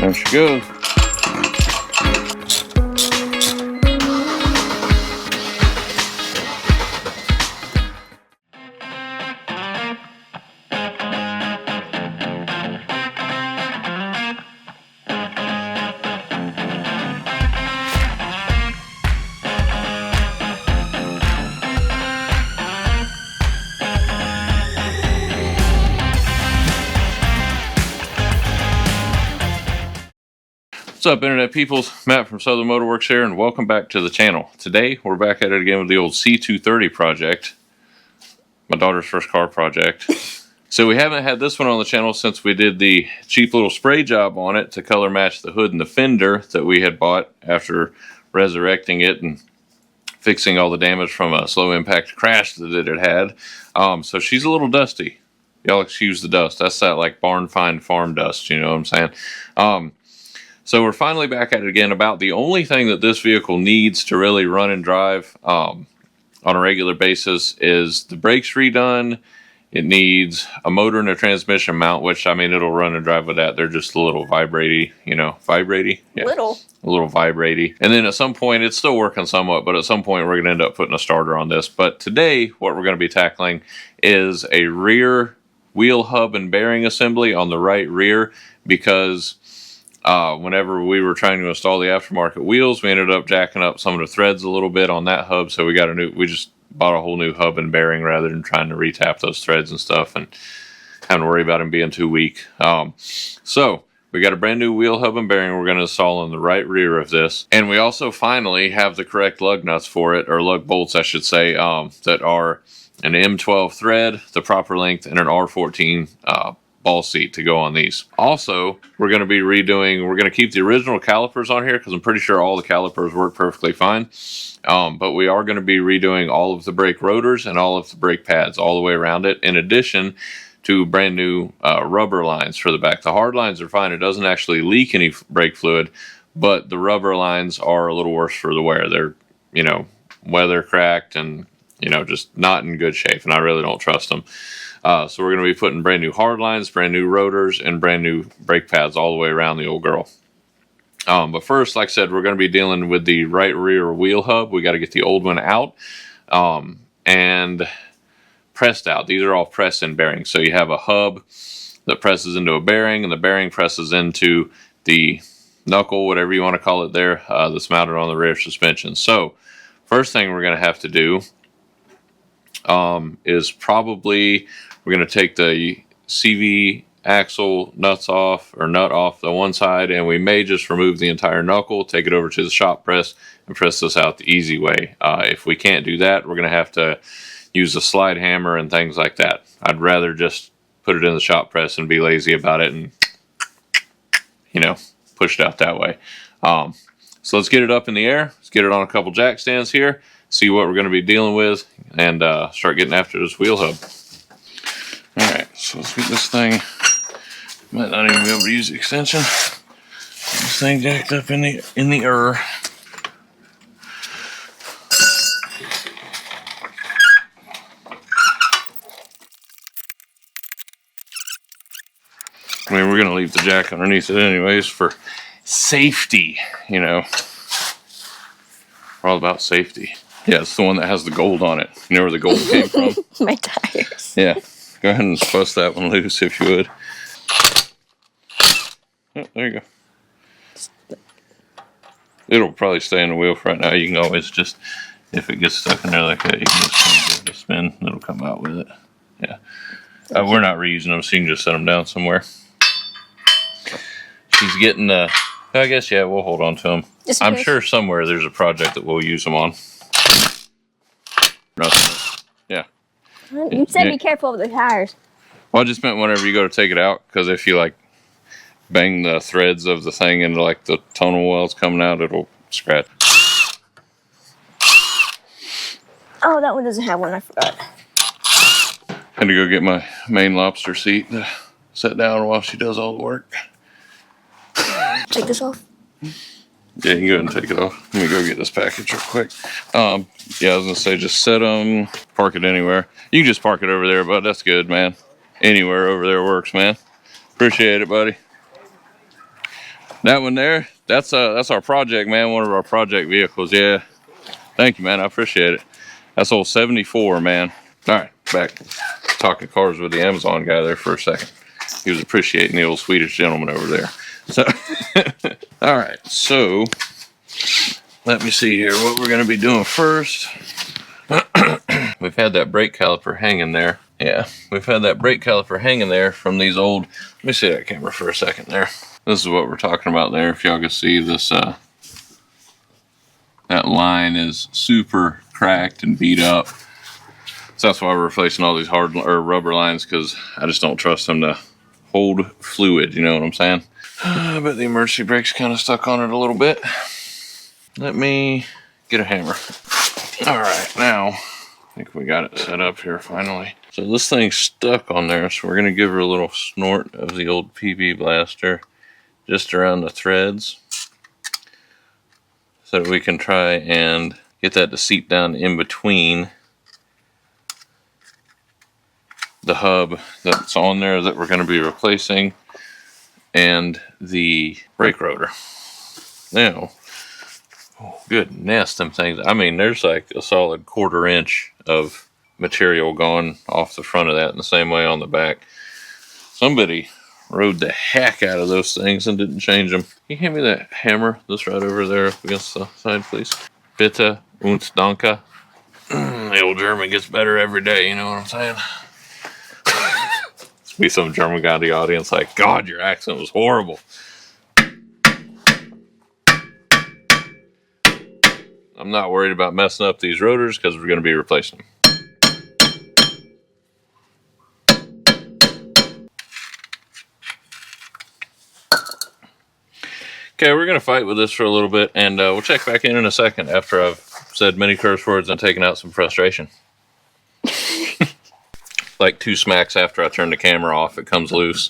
There she goes. What's up, internet peoples? Matt from Southern Motorworks here, and welcome back to the channel. Today we're back at it again with the old C230 project, my daughter's first car project. So we haven't had this one on the channel since we did the cheap little spray job on it to color match the hood and the fender that we had bought after resurrecting it and fixing all the damage from a slow impact crash that it had. So she's a little dusty. Y'all excuse the dust. That's that like barn find farm dust, you know what I'm saying? So we're finally back at it again. About the only thing that this vehicle needs to really run and drive on a regular basis is the brakes redone. It needs a motor and a transmission mount, which, I mean, it'll run and drive with that. They're just a little vibratey, you know, vibratey? Yeah. A little vibratey. And then at some point, it's still working somewhat, but at some point we're going to end up putting a starter on this. But today, what we're going to be tackling is a rear wheel hub and bearing assembly on the right rear, because whenever we were trying to install the aftermarket wheels, we ended up jacking up some of the threads a little bit on that hub. So we just bought a whole new hub and bearing rather than trying to retap those threads and stuff and having to worry about them being too weak. So we got a brand new wheel hub and bearing we're going to install on the right rear of this. And we also finally have the correct lug nuts for it, or lug bolts, I should say, that are an M12 thread, the proper length, and an R14 ball seat to go on these. Also, we're going to keep the original calipers on here because I'm pretty sure all the calipers work perfectly fine. But we are going to be redoing all of the brake rotors and all of the brake pads all the way around it, in addition to brand new rubber lines for the back. The hard lines are fine. It doesn't actually leak any brake fluid, but the rubber lines are a little worse for the wear. They're, you know, weather cracked and, you know, just not in good shape, and I really don't trust them. So we're going to be putting brand new hard lines, brand new rotors, and brand new brake pads all the way around the old girl. But first, like I said, we're going to be dealing with the right rear wheel hub. We got to get the old one out and pressed out. These are all press-in bearings. So you have a hub that presses into a bearing, and the bearing presses into the knuckle, whatever you want to call it there, that's mounted on the rear suspension. So first thing we're going to have to do is probably we're going to take the CV axle nuts off, or nut off the one side, and we may just remove the entire knuckle, take it over to the shop press, and press this out the easy way. If we can't do that, we're going to have to use a slide hammer and things like that. I'd rather just put it in the shop press and be lazy about it and, you know, push it out that way. So let's get it up in the air. Let's get it on a couple jack stands here, see what we're going to be dealing with, and start getting after this wheel hub. Alright, so let's get this thing. Might not even be able to use the extension. This thing jacked up in the air. I mean, we're going to leave the jack underneath it anyways for safety, you know. We're all about safety. Yeah, it's the one that has the gold on it. You know where the gold came from? My tires. Yeah. Go ahead and bust that one loose if you would. Oh, there you go. It'll probably stay in the wheel for right now. You can always just, if it gets stuck in there like that, you can just give it a spin. It'll come out with it. Yeah. We're not reusing them, so you can just set them down somewhere. She's getting, I guess, yeah, we'll hold on to them. I'm sure somewhere there's a project that we'll use them on. Nothing. Yeah. You said be careful with the tires. Well, I just meant whenever you go to take it out, because if you, like, bang the threads of the thing into, like, the tunnel wells coming out, it'll scratch. Oh, that one doesn't have one. I forgot. Had to go get my main lobster seat to sit down while she does all the work. Take this off? Yeah, you can go ahead and take it off. Let me go get this package real quick. Yeah, I was going to say, just set them, park it anywhere. You can just park it over there, but that's good, man. Anywhere over there works, man. Appreciate it, buddy. That one there, that's our project, man. One of our project vehicles. Yeah. Thank you, man. I appreciate it. That's old 74, man. All right, back talking cars with the Amazon guy there for a second. He was appreciating the old Swedish gentleman over there. So, all right. So, let me see here what we're going to be doing first. We've had that brake caliper hanging there. Yeah, we've had that brake caliper hanging there from these old. Let me see that camera for a second there. This is what we're talking about there. If y'all can see this, that line is super cracked and beat up. So that's why we're replacing all these hard or rubber lines, because I just don't trust them to hold fluid. You know what I'm saying? But the emergency brake's kind of stuck on it a little bit. Let me get a hammer. All right, now I think we got it set up here finally. So this thing's stuck on there, so we're gonna give her a little snort of the old PB blaster just around the threads, so that we can try and get that to seat down in between the hub that's on there that we're going to be replacing and the brake rotor. Now, oh, goodness, them things. I mean, there's like a solid 1/4 inch of material gone off the front of that, in the same way on the back. Somebody rode the heck out of those things and didn't change them. Can you hand me that hammer that's right over there up against the side, please? Bitte und danke. The old German gets better every day, you know what I'm saying? Be some German guy in the audience like, God, your accent was horrible. I'm not worried about messing up these rotors because we're going to be replacing them. Okay, we're going to fight with this for a little bit, and we'll check back in a second after I've said many curse words and taken out some frustration. Like 2 smacks after I turn the camera off, it comes loose.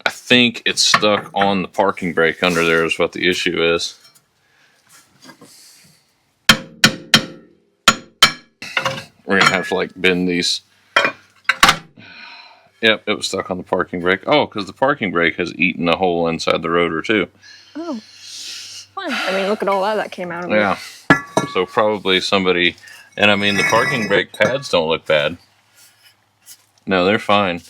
I think it's stuck on the parking brake under there is what the issue is. We're going to have to like bend these. Yep, it was stuck on the parking brake. Oh, because the parking brake has eaten a hole inside the rotor too. Oh, fun. I mean, look at all that came out of it. Yeah. So probably somebody, and I mean the parking brake pads don't look bad. No, they're fine.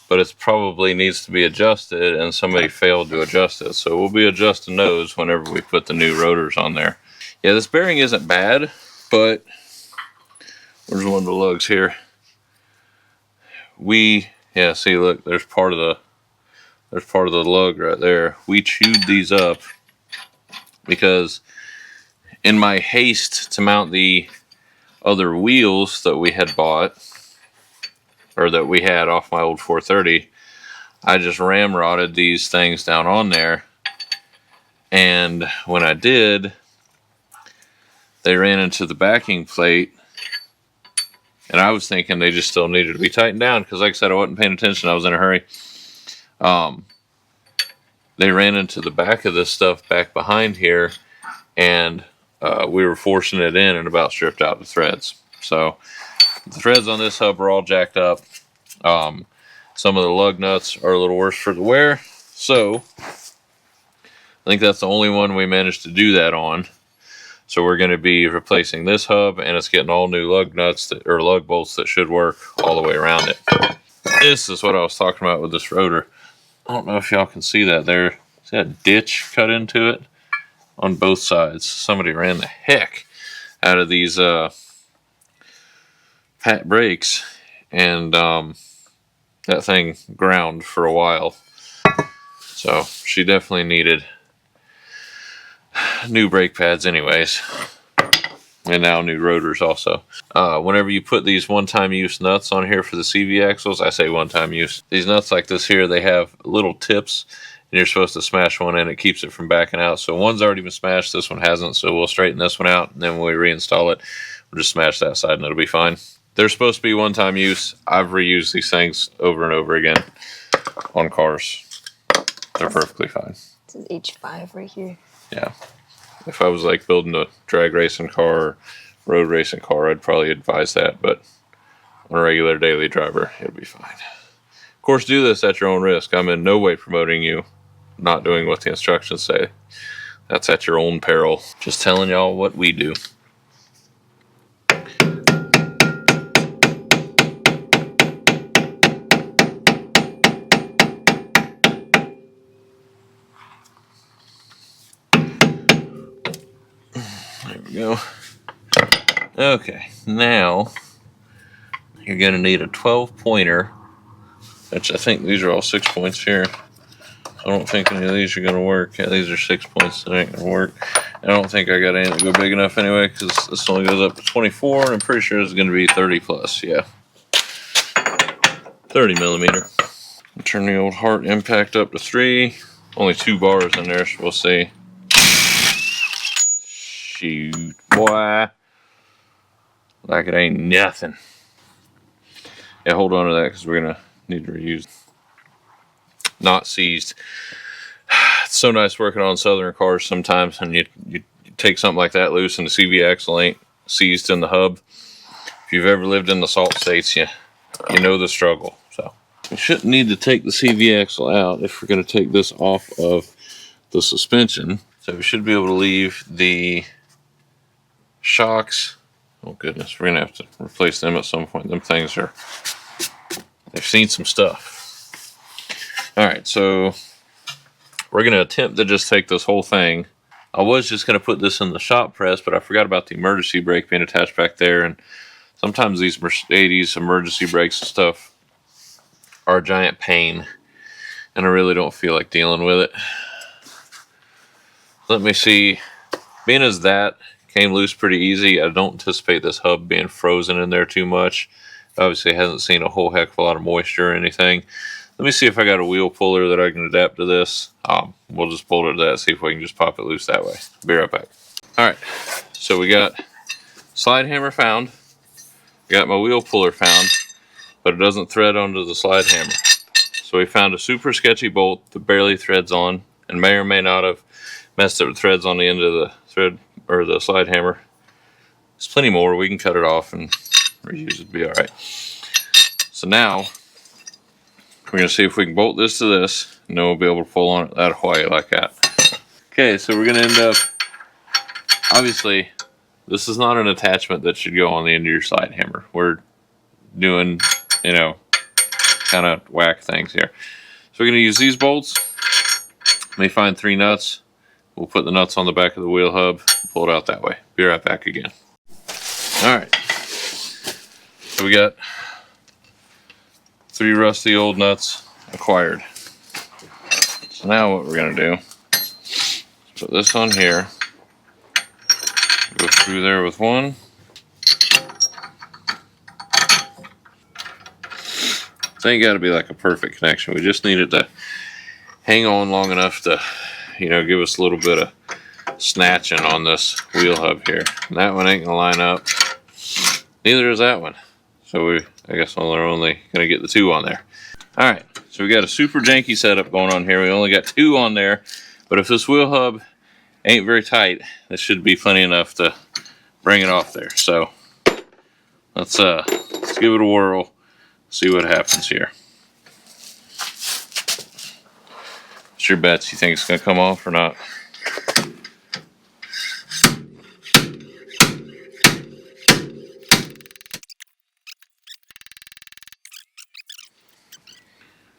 But it probably needs to be adjusted, and somebody failed to adjust it. So we'll be adjusting those whenever we put the new rotors on there. Yeah, this bearing isn't bad, but where's one of the lugs here? Yeah, see, look, there's part of the lug right there. We chewed these up because in my haste to mount the other wheels that we had bought, or that we had off my old 430, I just ramrodded these things down on there, and when I did, they ran into the backing plate. And I was thinking they just still needed to be tightened down because, like I said, I wasn't paying attention. I was in a hurry. They ran into the back of this stuff back behind here, and we were forcing it in and about stripped out the threads. So the threads on this hub are all jacked up. Some of the lug nuts are a little worse for the wear. So I think that's the only one we managed to do that on. So we're going to be replacing this hub, and it's getting all new lug nuts or lug bolts that should work all the way around it. This is what I was talking about with this rotor. I don't know if y'all can see that there. See that ditch cut into it on both sides? Somebody ran the heck out of these pat brakes, and that thing ground for a while. So she definitely needed new brake pads anyways, and now new rotors also. Whenever you put these one-time use nuts on here for the CV axles, I say one-time use, these nuts like this here, they have little tips, and you're supposed to smash one in. It keeps it from backing out. So one's already been smashed, this one hasn't, so we'll straighten this one out, and then when we reinstall it, we'll just smash that side and it'll be fine. They're supposed to be one-time use. I've reused these things over and over again on cars. They're perfectly fine. This is H5 right here. Yeah. If I was like building a drag racing car or road racing car, I'd probably advise that, but on a regular daily driver, it'll be fine. Of course, do this at your own risk. I'm in no way promoting you not doing what the instructions say. That's at your own peril. Just telling y'all what we do. There we go. Okay, now you're going to need a 12-pointer, which I think these are all 6 points here. I don't think any of these are going to work. Yeah, these are 6 points that ain't going to work. I don't think I got any that go big enough anyway, because this only goes up to 24, and I'm pretty sure it's going to be 30 plus. Yeah, 30 millimeter. I'll turn the old heart impact up to 3. Only 2 bars in there, so we'll see. Shoot, boy. Like it ain't nothing. Yeah, hold on to that because we're going to need to reuse. Not seized. It's so nice working on Southern cars sometimes, and you take something like that loose and the CV axle ain't seized in the hub. If you've ever lived in the salt states, you know the struggle. So we shouldn't need to take the CV axle out if we're going to take this off of the suspension. So we should be able to leave the shocks. Oh goodness, we're gonna have to replace them at some point. Them things they've seen some stuff. All right, so we're gonna attempt to just take this whole thing. I was just gonna put this in the shop press, but I forgot about the emergency brake being attached back there. And sometimes these Mercedes emergency brakes and stuff are a giant pain, and I really don't feel like dealing with it. Let me see. Being as that came loose pretty easy, I don't anticipate this hub being frozen in there too much. Obviously, it hasn't seen a whole heck of a lot of moisture or anything. Let me see if I got a wheel puller that I can adapt to this. We'll just pull it to that, see if we can just pop it loose that way. Be right back. Alright, so we got slide hammer found. I got my wheel puller found, but it doesn't thread onto the slide hammer. So we found a super sketchy bolt that barely threads on, and may or may not have messed up the threads on the end of the thread or the slide hammer. There's plenty more. We can cut it off and reuse it. Be all right. So now we're gonna see if we can bolt this to this, and then we'll be able to pull on it that way like that. Okay, so we're gonna end up. Obviously, this is not an attachment that should go on the end of your slide hammer. We're doing, kind of whack things here. So we're gonna use these bolts. Let me find 3 nuts. We'll put the nuts on the back of the wheel hub, pull it out that way. Be right back again. Alright. So we got 3 rusty old nuts acquired. So now what we're going to do is put this on here. Go through there with one. It ain't got to be like a perfect connection. We just need it to hang on long enough to give us a little bit of snatching on this wheel hub here. And that one ain't gonna line up. Neither is that one. So I guess we're only gonna get the 2 on there. Alright, so we got a super janky setup going on here. We only got 2 on there, but if this wheel hub ain't very tight, this should be plenty enough to bring it off there. So let's give it a whirl, see what happens here. What's your bets? You think it's going to come off or not?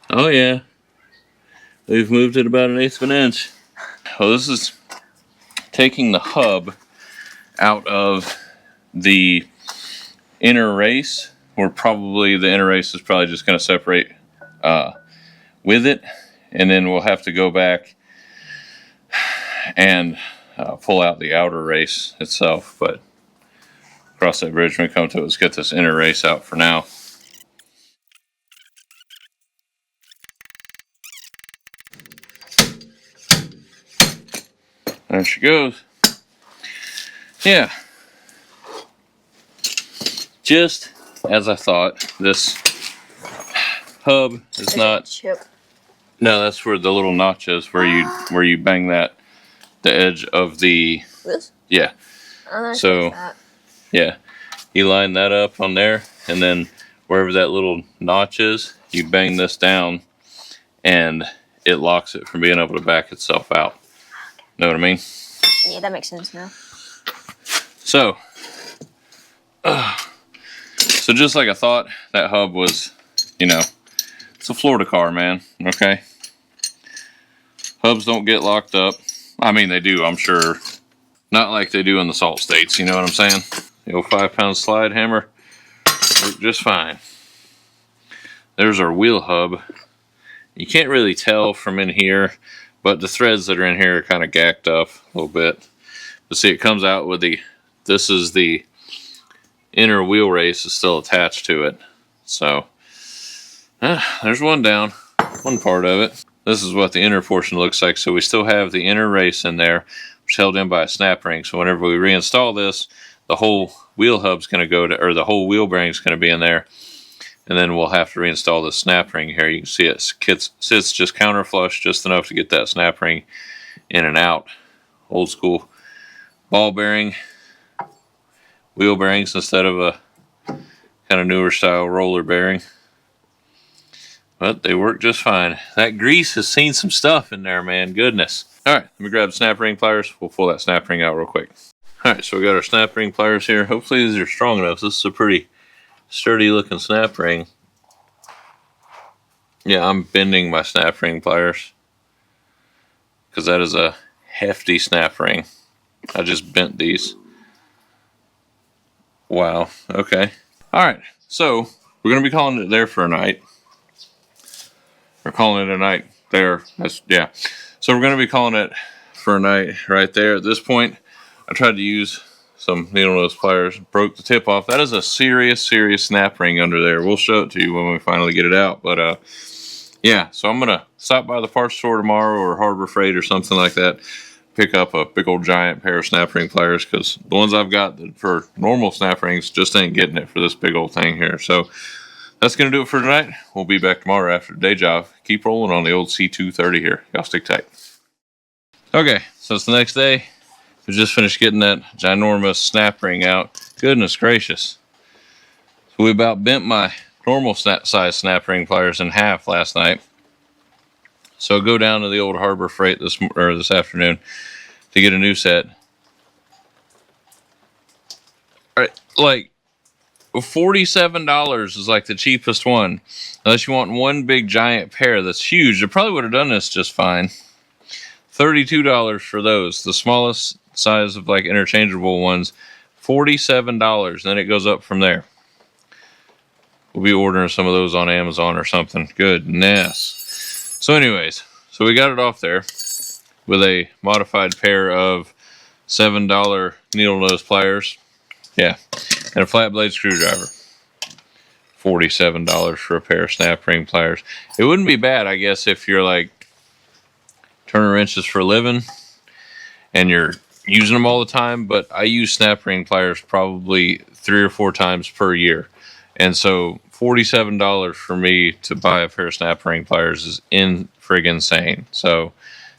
Oh yeah. We've moved it about 1/8 of an inch. Well, this is taking the hub out of the inner race, where probably the inner race is probably just going to separate with it. And then we'll have to go back and pull out the outer race itself. But cross that bridge when we come to it. Let's get this inner race out for now. There she goes. Yeah. Just as I thought, this hub is not... Chip. No, that's for the little notches where you bang the edge of the... This? Yeah. Oh, so, that. Yeah. You line that up on there, and then wherever that little notch is, you bang this down, and it locks it from being able to back itself out. Know what I mean? Yeah, that makes sense now. So, so just like I thought, that hub was, you know, it's a Florida car, man. Okay. Hubs don't get locked up. I mean, they do, I'm sure. Not like they do in the salt states, you know what I'm saying? The old 5-pound slide hammer worked just fine. There's our wheel hub. You can't really tell from in here, but the threads that are in here are kind of gacked up a little bit. But see, it comes out with this is the inner wheel race is still attached to it. So, there's one down, one part of it. This is what the inner portion looks like. So we still have the inner race in there, which is held in by a snap ring. So whenever we reinstall this, the whole wheel hub's going to go to, or the whole wheel bearing's going to be in there. And then we'll have to reinstall the snap ring here. You can see it sits just counter flush, just enough to get that snap ring in and out. Old school ball bearing, wheel bearings instead of a kind of newer style roller bearing. But they work just fine. That grease has seen some stuff in there, man. Goodness. All right, let me grab the snap ring pliers. We'll pull that snap ring out real quick. All right, so we got our snap ring pliers here. Hopefully these are strong enough. This is a pretty sturdy looking snap ring. Yeah, I'm bending my snap ring pliers because that is a hefty snap ring. I just bent these. Wow, okay. All right, so we're going to be calling it there for a night. We're calling it a night there. Yeah. So we're going to be calling it for a night right there. At this point, I tried to use some needle nose pliers, broke the tip off. That is a serious snap ring under there. We'll show it to you when we finally get it out. But yeah, so I'm going to stop by the parts store tomorrow or Harbor Freight or something like that. Pick up a big old giant pair of snap ring pliers because the ones I've got for normal snap rings just ain't getting it for this big old thing here. So that's going to do it for tonight. We'll be back tomorrow after the day job. Keep rolling on the old C230 here. Y'all stick tight. Okay, so it's the next day. We just finished getting that ginormous snap ring out. Goodness gracious. So we about bent my normal size snap ring pliers in half last night. So go down to the old Harbor Freight this afternoon to get a new set. All right, like $47 is like the cheapest one. Unless you want one big giant pair that's huge. I probably would have done this just fine. $32 for those. The smallest size of like interchangeable ones. $47. Then it goes up from there. We'll be ordering some of those on Amazon or something. Goodness. So anyways, so we got it off there with a modified pair of $7 needle nose pliers. Yeah, and a flat blade screwdriver. $47 for a pair of snap ring pliers. It wouldn't be bad, I guess, if you're like turning wrenches for a living and you're using them all the time, but I use snap ring pliers probably 3 or 4 times per year. And so $47 for me to buy a pair of snap ring pliers is friggin' insane. So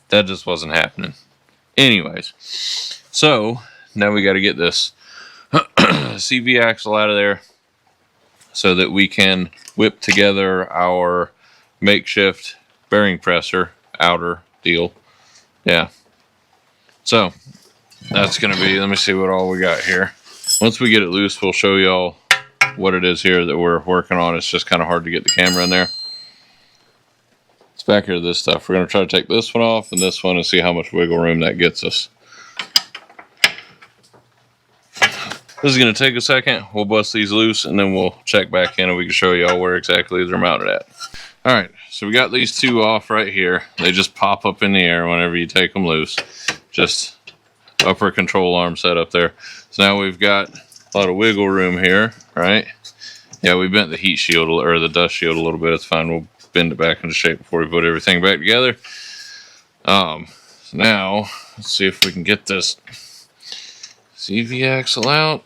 that just wasn't happening. Anyways, so now we got to get this CV axle out of there so that we can whip together our makeshift bearing presser outer deal. Yeah. So that's going to be, let me see what all we got here. Once we get it loose, we'll show y'all what it is here that we're working on. It's just kind of hard to get the camera in there. It's back here to this stuff. We're going to try to take this one off and this one and see how much wiggle room that gets us. This is going to take a second. We'll bust these loose and then we'll check back in and we can show y'all where exactly they're mounted at. Alright, so we got these two off right here. They just pop up in the air whenever you take them loose. Just upper control arm set up there. So now we've got a lot of wiggle room here, right? Yeah, we bent the heat shield or the dust shield a little bit. It's fine. We'll bend it back into shape before we put everything back together. So now let's see if we can get this CV axle out.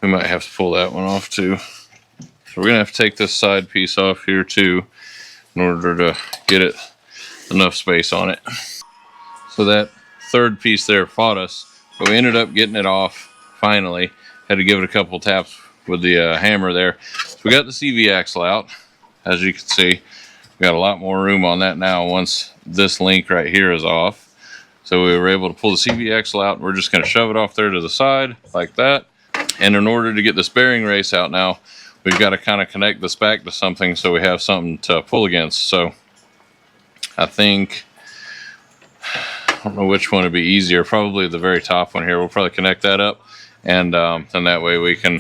We might have to pull that one off too. So we're gonna have to take this side piece off here too in order to get it enough space on it. So that third piece there fought us, but we ended up getting it off finally. Had to give it a couple taps with the hammer there. So we got the CV axle out, as you can see. We got a lot more room on that now once this link right here is off. So we were able to pull the CV axle out. We're just going to shove it off there to the side like that. And in order to get this bearing race out now, we've got to kind of connect this back to something so we have something to pull against. So I think, I don't know which one would be easier. Probably the very top one here. We'll probably connect that up. And then that way we can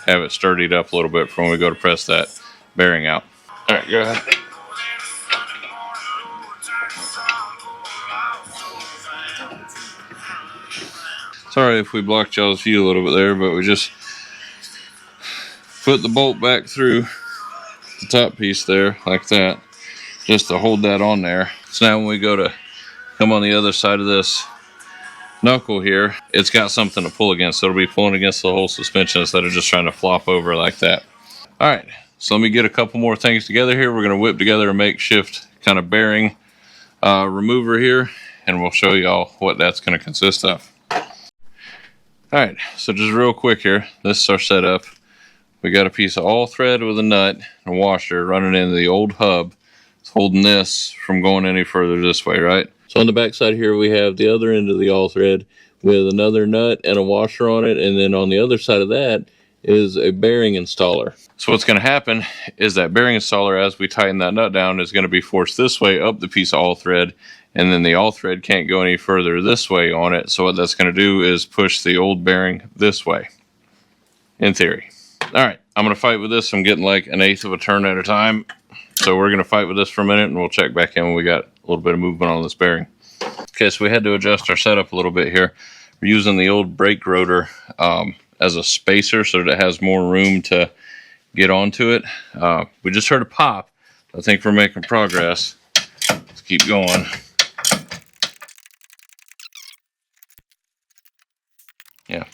have it sturdied up a little bit for when we go to press that bearing out. All right, go ahead. Sorry if we blocked y'all's view a little bit there, but we just put the bolt back through the top piece there like that, just to hold that on there. So now when we go to come on the other side of this knuckle here, it's got something to pull against. So it'll be pulling against the whole suspension instead of just trying to flop over like that. All right, so let me get a couple more things together here. We're going to whip together a makeshift kind of bearing remover here, and we'll show y'all what that's going to consist of. All right, so just real quick here, this is our setup. We got a piece of all thread with a nut and a washer running into the old hub. It's holding this from going any further this way, right? So on the back side here, we have the other end of the all thread with another nut and a washer on it. And then on the other side of that is a bearing installer. So what's going to happen is that bearing installer, as we tighten that nut down, is going to be forced this way up the piece of all thread. And then the all thread can't go any further this way on it. So what that's going to do is push the old bearing this way, in theory. All right, I'm going to fight with this. I'm getting like 1/8 of a turn at a time. So we're going to fight with this for a minute, and we'll check back in when we got a little bit of movement on this bearing. Okay, so we had to adjust our setup a little bit here. We're using the old brake rotor as a spacer so that it has more room to get onto it. We just heard a pop. I think we're making progress. Let's keep going. Yeah,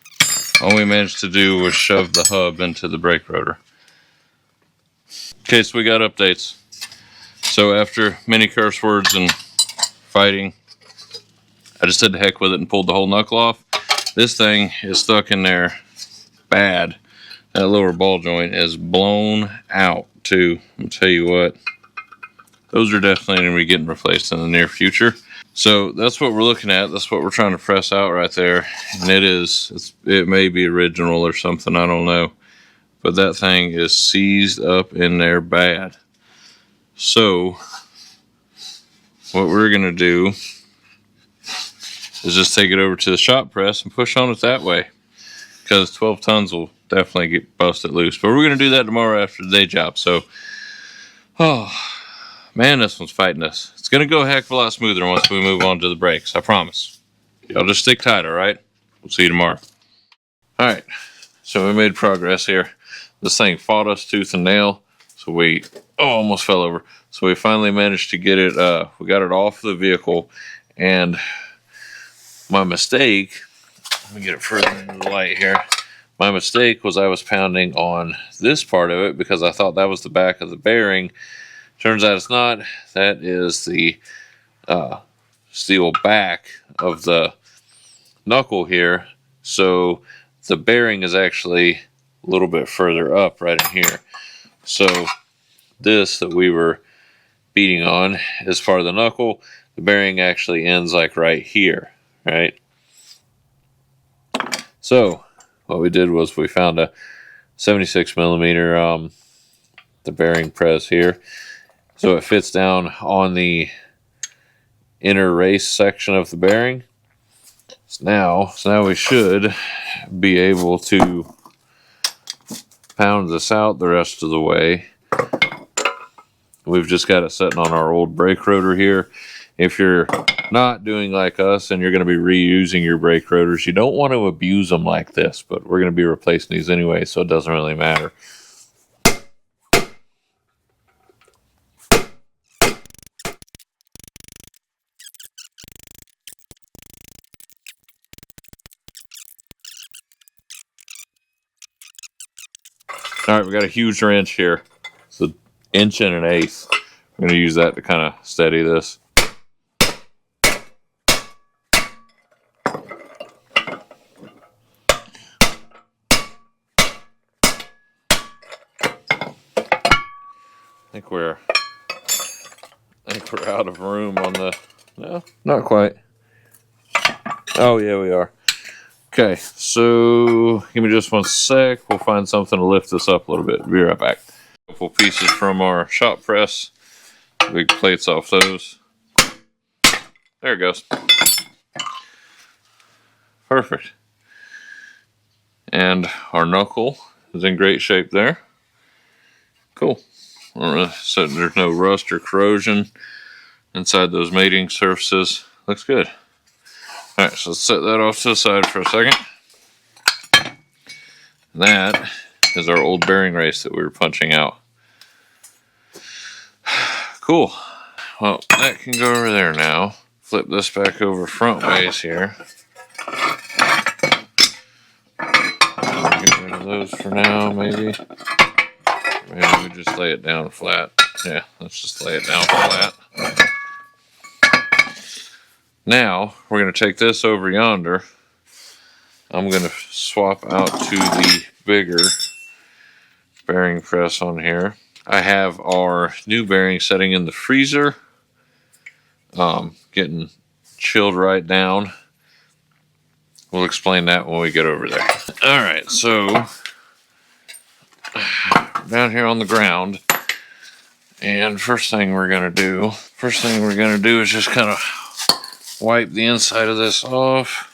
all we managed to do was shove the hub into the brake rotor. Okay, so we got updates. So after many curse words and fighting, I just said the heck with it and pulled the whole knuckle off. This thing is stuck in there bad. That lower ball joint is blown out too. I'll tell you what, those are definitely going to be getting replaced in the near future. So that's what we're looking at. That's what we're trying to press out right there. And it may be original or something, I don't know. But that thing is seized up in there bad. So what we're going to do is just take it over to the shop press and push on it that way. Because 12 tons will definitely get busted loose. But we're going to do that tomorrow after the day job. So, oh man, this one's fighting us. It's going to go a heck of a lot smoother once we move on to the brakes, I promise. Y'all just stick tight, all right? We'll see you tomorrow. All right, so we made progress here. This thing fought us tooth and nail, so we almost fell over. So we finally managed to get it, we got it off the vehicle, and my mistake, let me get it further into the light here. My mistake was I was pounding on this part of it because I thought that was the back of the bearing. Turns out it's not. That is the steel back of the knuckle here. So the bearing is actually a little bit further up right in here. So this that we were beating on is part of the knuckle. The bearing actually ends like right here, right? So what we did was we found a 76 millimeter the bearing press here. So it fits down on the inner race section of the bearing. So now we should be able to pound this out the rest of the way. We've just got it sitting on our old brake rotor here. If you're not doing like us and you're going to be reusing your brake rotors, you don't want to abuse them like this, but we're going to be replacing these anyway, so it doesn't really matter. All right, we got a huge wrench here. It's 1 1/8 inches. I'm going to use that to kind of steady this. I think we're We're out of room on the, no, not quite. Oh yeah, we are. Okay, so give me just one sec. We'll find something to lift this up a little bit. Be right back. A couple pieces from our shop press. Big plates off those. There it goes. Perfect. And our knuckle is in great shape there. Cool. So there's no rust or corrosion inside those mating surfaces. Looks good. Alright, so let's set that off to the side for a second. That is our old bearing race that we were punching out. Cool. Well, that can go over there now. Flip this back over front ways here. Get rid of those for now, maybe. Maybe we just lay it down flat. Yeah, let's just lay it down flat. Now, we're going to take this over yonder. I'm going to swap out to the bigger bearing press on here. I have our new bearing setting in the freezer. Getting chilled right down. We'll explain that when we get over there. Alright, so down here on the ground. And first thing we're going to do is just kind of wipe the inside of this off.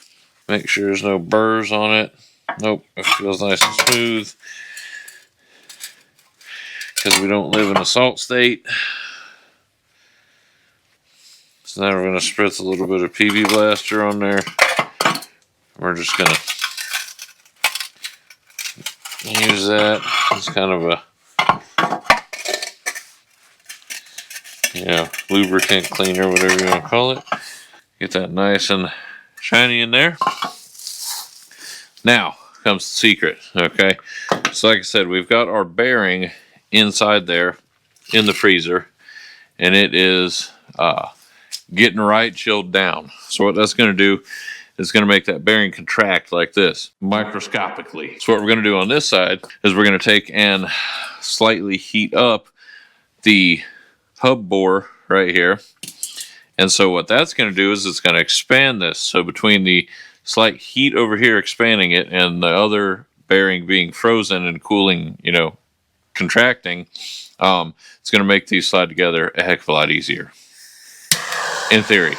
Make sure there's no burrs on it. Nope, it feels nice and smooth. Because we don't live in a salt state. So now we're going to spritz a little bit of PB Blaster on there. We're just going to use that as kind of a, lubricant cleaner, whatever you want to call it. Get that nice and shiny in there. Now comes the secret, okay? So like I said, we've got our bearing inside there in the freezer, and it is getting right chilled down. So what that's going to do is going to make that bearing contract like this, microscopically. So what we're going to do on this side is we're going to take and slightly heat up the hub bore right here. And so what that's going to do is it's going to expand this. So between the slight heat over here expanding it and the other bearing being frozen and cooling, contracting, it's going to make these slide together a heck of a lot easier. In theory.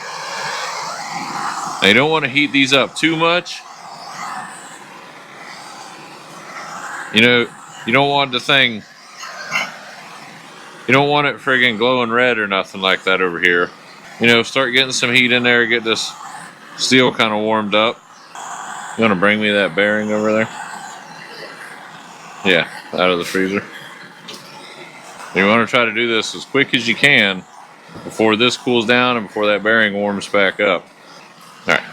Now you don't want to heat these up too much. You don't want the thing, you don't want it friggin' glowing red or nothing like that over here. Start getting some heat in there, get this steel kind of warmed up. You want to bring me that bearing over there? Yeah, out of the freezer. You want to try to do this as quick as you can before this cools down and before that bearing warms back up. All right.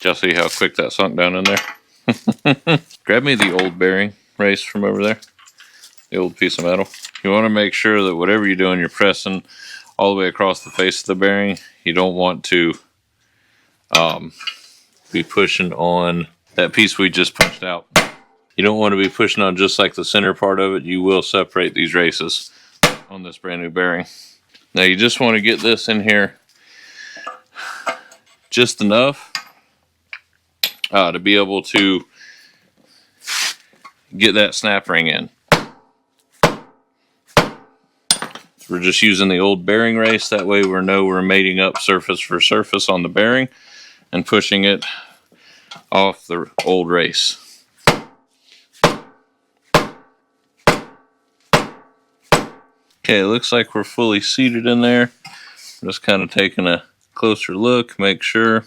Y'all see how quick that sunk down in there? Grab me the old bearing race from over there. The old piece of metal. You want to make sure that whatever you're doing, you're pressing all the way across the face of the bearing. You don't want to be pushing on that piece we just punched out. You don't want to be pushing on just like the center part of it. You will separate these races on this brand new bearing. Now you just want to get this in here just enough to be able to get that snap ring in. We're just using the old bearing race. That way we know we're mating up surface for surface on the bearing and pushing it off the old race. Okay, it looks like we're fully seated in there. I'm just kind of taking a closer look, make sure.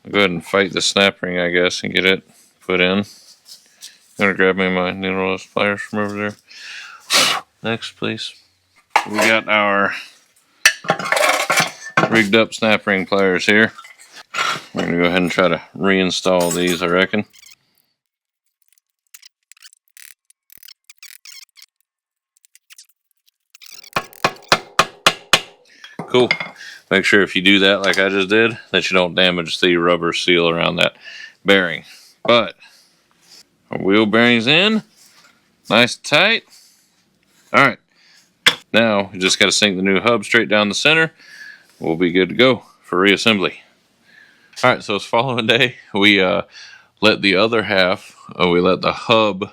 I'll go ahead and fight the snap ring, I guess, and get it put in. I'm gonna grab me my needle pliers from over there. Next, please. We got our rigged up snap ring pliers here. We're gonna go ahead and try to reinstall these, I reckon. Cool. Make sure if you do that like I just did, that you don't damage the rubber seal around that bearing. But our wheel bearing's in, nice and tight. All right, now you just got to sink the new hub straight down the center. We'll be good to go for reassembly. All right, so it's following day. We let the other half, we let the hub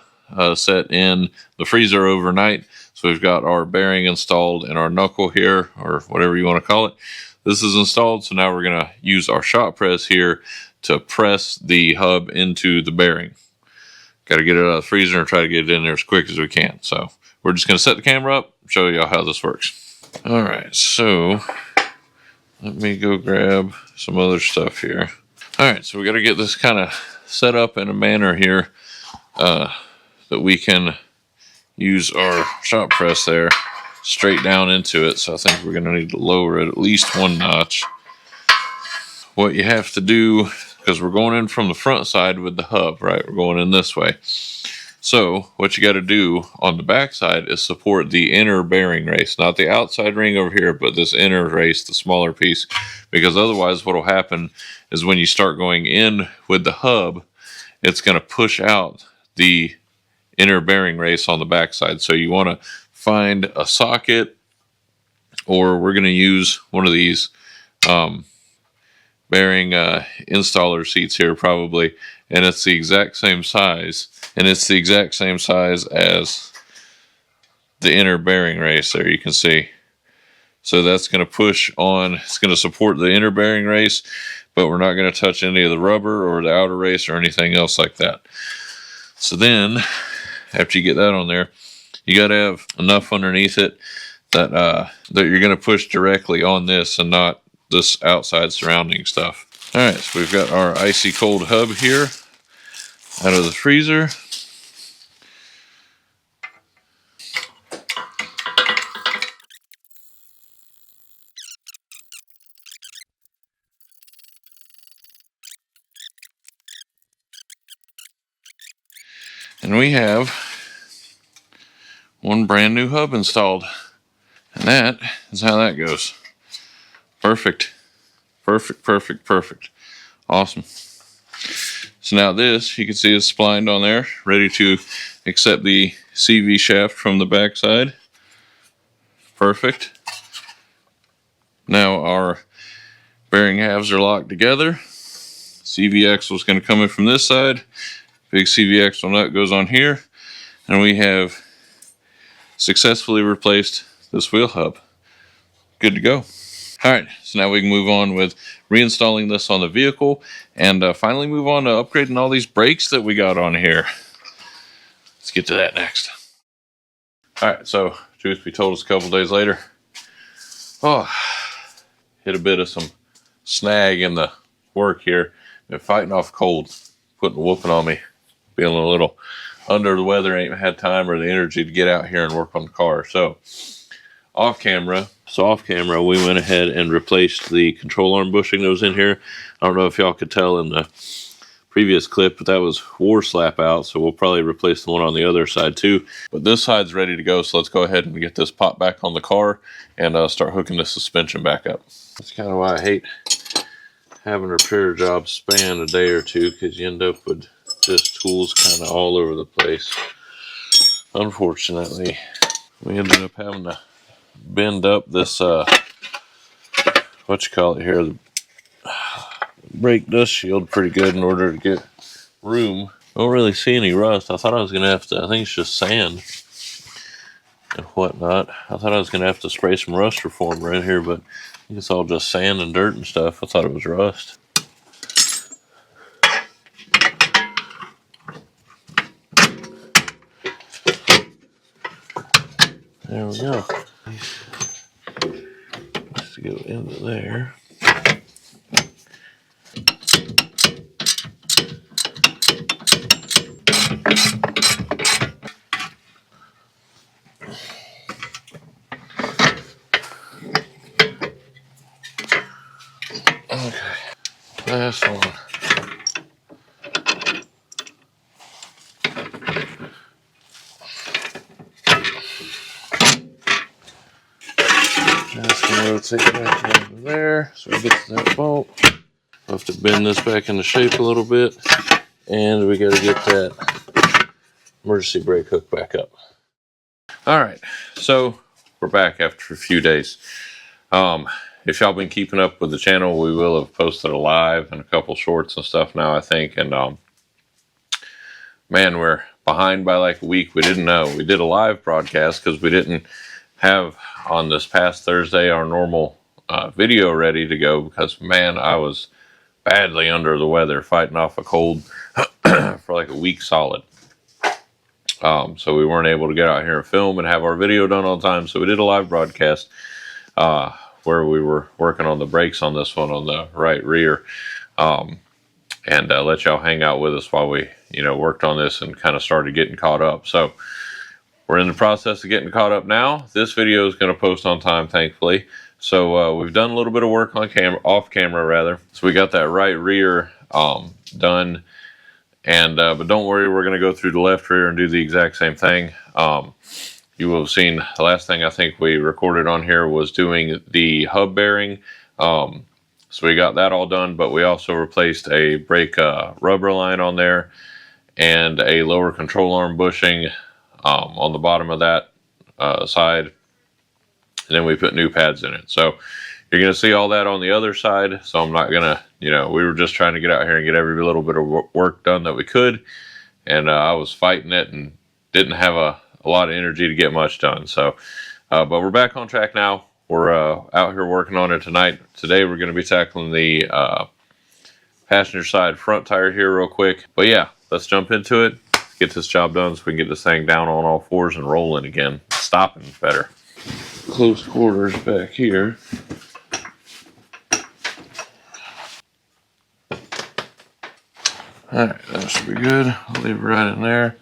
set in the freezer overnight. So we've got our bearing installed and our knuckle here, or whatever you want to call it. This is installed, so now we're going to use our shop press here to press the hub into the bearing. Got to get it out of the freezer and try to get it in there as quick as we can. So we're just going to set the camera up, show y'all how this works. All right, so let me go grab some other stuff here. All right, so we got to get this kind of set up in a manner here that we can use our shop press there straight down into it. So I think we're going to need to lower it at least one notch. What you have to do, because we're going in from the front side with the hub, right? We're going in this way. So what you got to do on the back side is support the inner bearing race, not the outside ring over here, but this inner race, the smaller piece, because otherwise what will happen is when you start going in with the hub, it's going to push out the inner bearing race on the back side. So you want to find a socket, or we're going to use one of these bearing installer seats here probably, and it's the exact same size, and it's the exact same size as the inner bearing race there, you can see. So that's going to push on, it's going to support the inner bearing race, but we're not going to touch any of the rubber or the outer race or anything else like that. So then after you get that on there, you got to have enough underneath it that that you're going to push directly on this and not this outside surrounding stuff. All right, so we've got our icy cold hub here out of the freezer. And we have one brand new hub installed. And that is how that goes. Perfect. Perfect, perfect, perfect. Awesome. So now this, you can see, is splined on there, ready to accept the CV shaft from the backside. Perfect. Now our bearing halves are locked together. CV axle is going to come in from this side. Big CV axle nut goes on here. And we have successfully replaced this wheel hub. Good to go. All right, so now we can move on with reinstalling this on the vehicle and finally move on to upgrading all these brakes that we got on here. Let's get to that next. All right, so truth be told, it's a couple days later. Oh, hit a bit of some snag in the work here. Been fighting off cold, putting a whooping on me. Feeling a little under the weather, ain't had time or the energy to get out here and work on the car. So off camera, we went ahead and replaced the control arm bushing that was in here. I don't know if y'all could tell in the previous clip, but that was war slap out, so we'll probably replace the one on the other side too. But this side's ready to go, so let's go ahead and get this pop back on the car and start hooking the suspension back up. That's kind of why I hate having repair jobs span a day or two, because you end up with just tools kind of all over the place. Unfortunately, we ended up having to bend up this what you call it here, the brake dust shield, pretty good in order to get room. Don't really see any rust. I thought I was gonna have to, I think it's just sand and whatnot. I thought I was gonna have to spray some rust reformer in here, but I think it's all just sand and dirt and stuff. I thought it was rust. There we go. Let's go into there. Okay, last one. Just gonna rotate that down in there so we get to that bolt. We'll have to bend this back into shape a little bit, and we got to get that emergency brake hook back up. All right, so we're back after a few days. If y'all been keeping up with the channel, we will have posted a live and a couple shorts and stuff now, I think. And man, we're behind by like a week. We didn't know. We did a live broadcast because we didn't have on this past Thursday our normal video ready to go because, man, I was badly under the weather, fighting off a cold for like a week solid. So we weren't able to get out here and film and have our video done on time. So we did a live broadcast where we were working on the brakes on this one on the right rear, and let y'all hang out with us while we, worked on this and kind of started getting caught up. So we're in the process of getting caught up now. This video is going to post on time, thankfully. So we've done a little bit of work on camera, off camera rather. So we got that right rear done. And but don't worry, we're going to go through the left rear and do the exact same thing. You will have seen the last thing I think we recorded on here was doing the hub bearing. So we got that all done, but we also replaced a brake rubber line on there and a lower control arm bushing on the bottom of that side. And then we put new pads in it. So you're going to see all that on the other side. So I'm not going to, we were just trying to get out here and get every little bit of work done that we could. And I was fighting it and didn't have a lot of energy to get much done. So, but we're back on track now. We're out here working on it tonight. Today we're going to be tackling the passenger side front tire here real quick. But yeah, let's jump into it. Get this job done so we can get this thing down on all fours and rolling again. Stopping better. Close quarters back here. Alright, that should be good. I'll leave it right in there.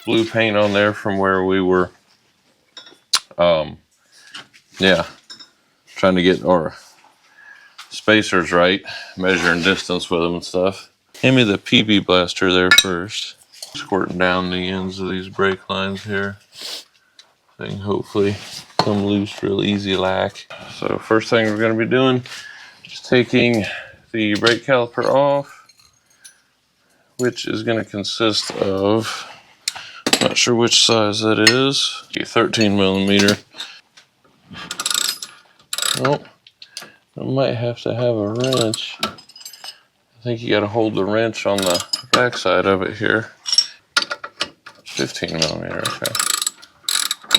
Blue paint on there from where we were, trying to get our spacers right, measuring distance with them and stuff. Hand me the PB blaster there first. Squirting down the ends of these brake lines here. They can hopefully come loose real easy like. So first thing we're going to be doing is taking the brake caliper off, which is going to consist of, not sure which size that is, 13 millimeter. Nope, I might have to have a wrench. I think you got to hold the wrench on the back side of it here. 15 millimeter, okay.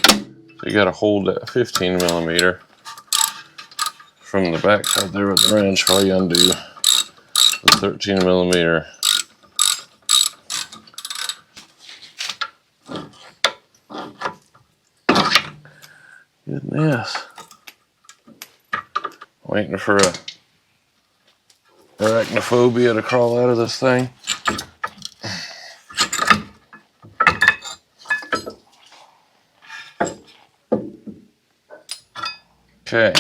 So you got to hold that 15 millimeter from the back side there with the wrench while you undo the 13 millimeter. Goodness. Waiting for a arachnophobia to crawl out of this thing. Okay.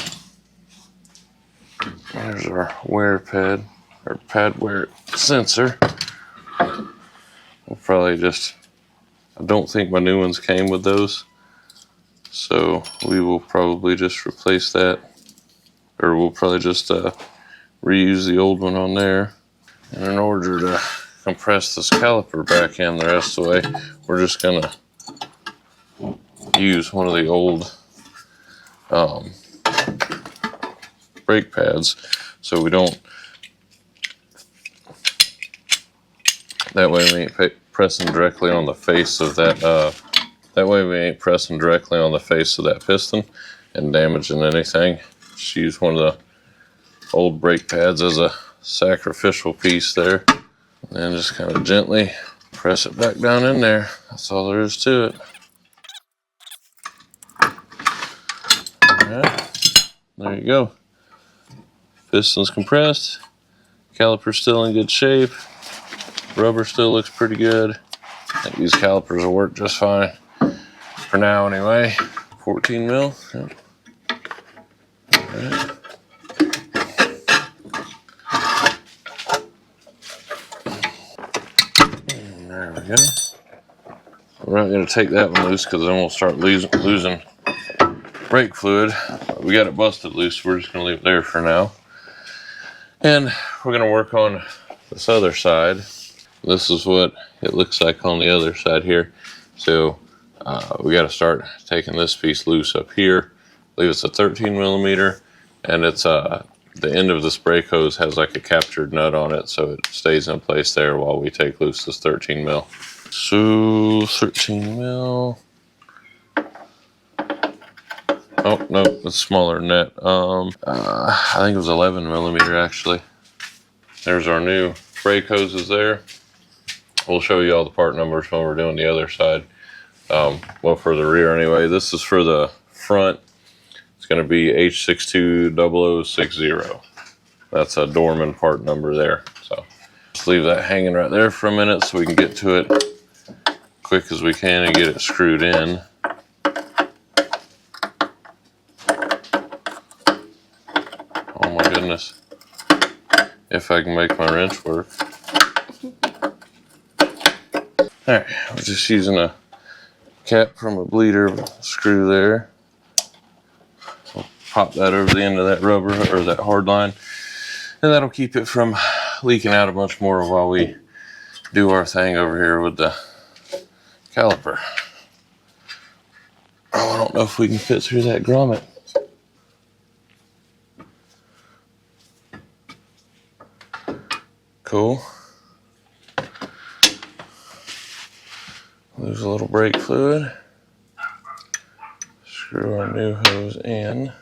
There's our wear pad, or pad wear sensor. We'll probably just, I don't think my new ones came with those. So we will probably just replace that, or we'll probably just reuse the old one on there. And in order to compress this caliper back in the rest of the way, we're just gonna use one of the old brake pads, so we don't, that way we ain't pressing directly on the face of that, that way we ain't pressing directly on the face of that piston and damaging anything. Just use one of the old brake pads as a sacrificial piece there, and then just kind of gently press it back down in there. That's all there is to it. Alright, there you go. Piston's compressed, caliper's still in good shape, rubber still looks pretty good. I think these calipers will work just fine for now anyway. 14 mil. Yep. Alright. There we go. we're not going to take that one loose because then we'll start losing brake fluid. We got it busted loose. We're just going to leave it there for now. And we're going to work on this other side. This is what it looks like on the other side here. So we got to start taking this piece loose up here. I believe it's a 13 millimeter, and it's the end of this brake hose has like a captured nut on it, so it stays in place there while we take loose this 13 mil. So 13 mil. Oh no, it's smaller than that. I think it was 11 millimeter actually. There's our new brake hoses there. We'll show you all the part numbers when we're doing the other side. Well, for the rear anyway. This is for the front. It's going to be H620060. That's a Dorman part number there. So just leave that hanging right there for a minute so we can get to it quick as we can and get it screwed in. Oh my goodness. If I can make my wrench work. Alright, we're just using a cap from a bleeder screw there. We'll pop that over the end of that rubber or that hard line, and that'll keep it from leaking out a bunch more while we do our thing over here with the caliper. Oh, I don't know if we can fit through that grommet. Cool. Lose a little brake fluid. Screw our new hose in.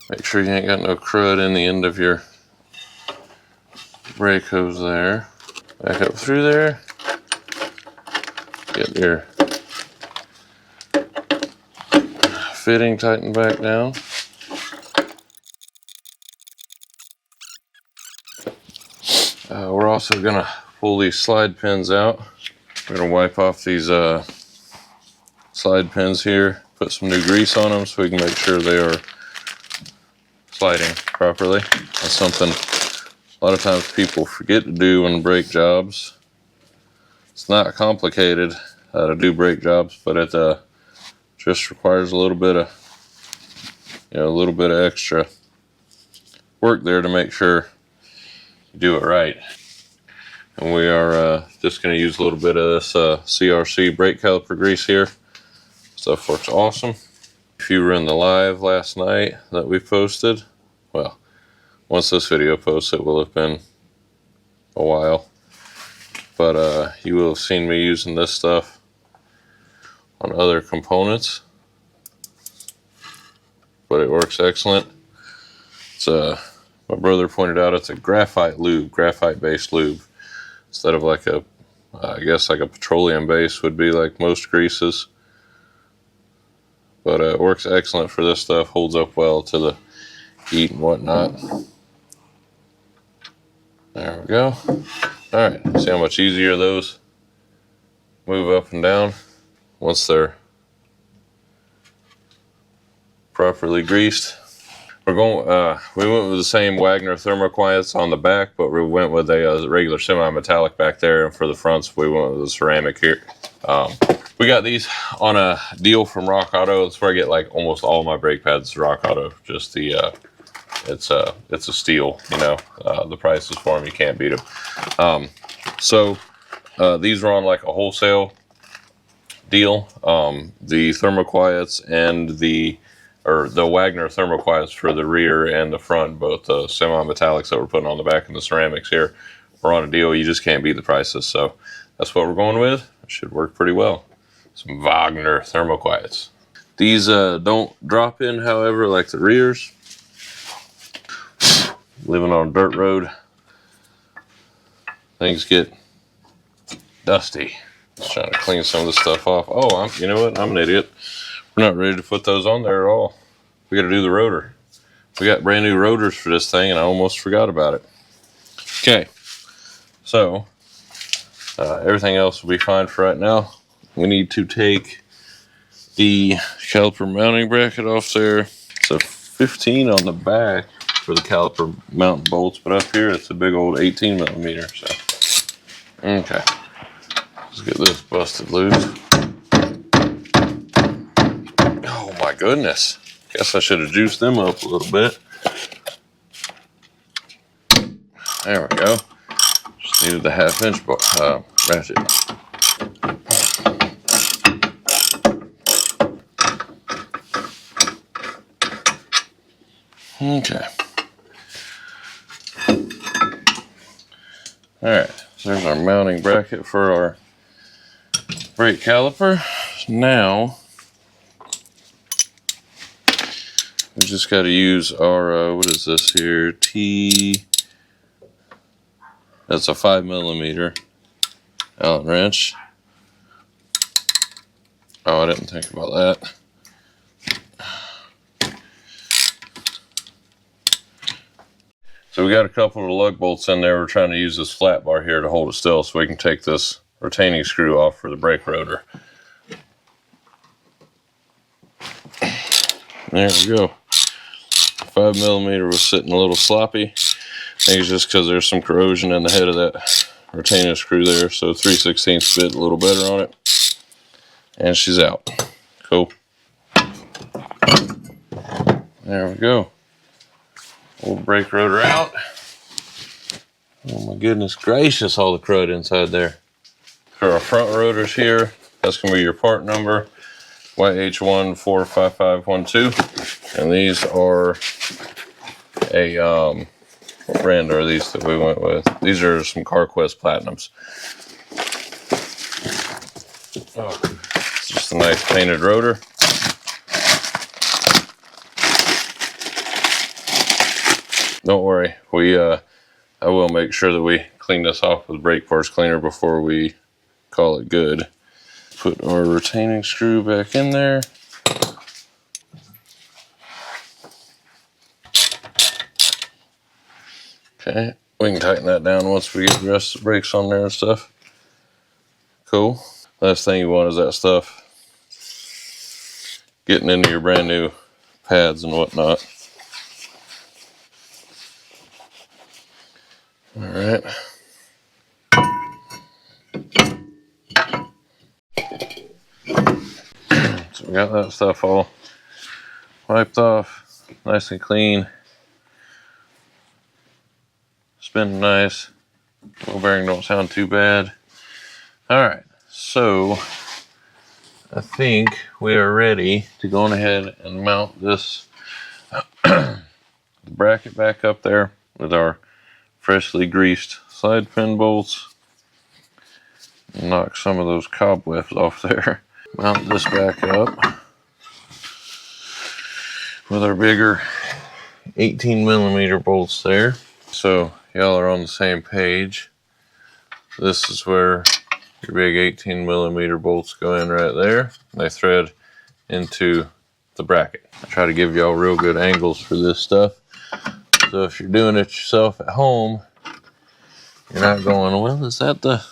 Make sure you ain't got no crud in the end of your brake hose there. Back up through there. Get your fitting tightened back down. We're also going to pull these slide pins out. We're going to wipe off these slide pins here, put some new grease on them so we can make sure they are sliding properly. That's something a lot of times people forget to do on brake jobs. It's not complicated to do brake jobs, but it just requires a little bit of, extra work there to make sure you do it right. And we are just going to use a little bit of this CRC brake caliper grease here. Stuff works awesome. If you were in the live last night that we posted, well, once this video posts, it will have been a while. But you will have seen me using this stuff on other components. But it works excellent. It's my brother pointed out it's a graphite lube, graphite-based lube. Instead of like a, I guess like a petroleum base would be like most greases. But it works excellent for this stuff, holds up well to the heat and whatnot. There we go. Alright, see how much easier those move up and down once they're properly greased. We're going. We went with the same Wagner thermoquiets on the back, but we went with a regular semi-metallic back there, and for the fronts, we went with the ceramic here. We got these on a deal from Rock Auto. That's where I get like almost all my brake pads. Rock Auto. Just the it's a steal. The prices for them, you can't beat them. So these are on like a wholesale deal. The thermoquiets and the Wagner thermoquiets for the rear and the front, both the semi-metallics that we're putting on the back and the ceramics here, are on a deal. You just can't beat the prices. So that's what we're going with. It should work pretty well. Some Wagner thermoquiets. These don't drop in, however, like the rears. Living on a dirt road, things get dusty. Just trying to clean some of this stuff off. Oh, you know what? I'm an idiot. We're not ready to put those on there at all. We got to do the rotor. We got brand new rotors for this thing, and I almost forgot about it. Okay, so everything else will be fine for right now. We need to take the caliper mounting bracket off there. It's a 15 on the back. for the caliper mounting bolts, but up here it's a big old 18 millimeter. So, okay, let's get this busted loose. Oh my goodness. Guess I should have juiced them up a little bit. There we go. Just needed the 1/2 inch ratchet. Okay. Alright, so there's our mounting bracket for our brake caliper. Now, we just got to use our, what is this here? That's a 5 millimeter Allen wrench. Oh, I didn't think about that. So we got a couple of lug bolts in there. We're trying to use this flat bar here to hold it still so we can take this retaining screw off for the brake rotor. There we go. 5 millimeter was sitting a little sloppy. I think it's just because there's some corrosion in the head of that retaining screw there. So 3/16 fit a little better on it. And she's out. Cool. There we go. Old brake rotor out. Oh my goodness gracious, all the crud inside there. For our front rotors here, that's going to be your part number, YH145512. And these are a, what brand are these that we went with? These are some CarQuest Platinums. Oh, it's just a nice painted rotor. Don't worry, I will make sure that we clean this off with brake parts cleaner before we call it good. Put our retaining screw back in there. Okay, we can tighten that down once we get the rest of the brakes on there and stuff. Cool. Last thing you want is that stuff getting into your brand new pads and whatnot. All right. So we got that stuff all wiped off, nice and clean. Spinning nice. Wheel bearing don't sound too bad. All right, so I think we are ready to go on ahead and mount this bracket back up there with our freshly greased side pin bolts. Knock some of those cobwebs off there. Mount this back up with our bigger 18 millimeter bolts there. So y'all are on the same page. This is where your big 18 millimeter bolts go in right there. They thread into the bracket. I try to give y'all real good angles for this stuff. So if you're doing it yourself at home, you're not going, well, is that the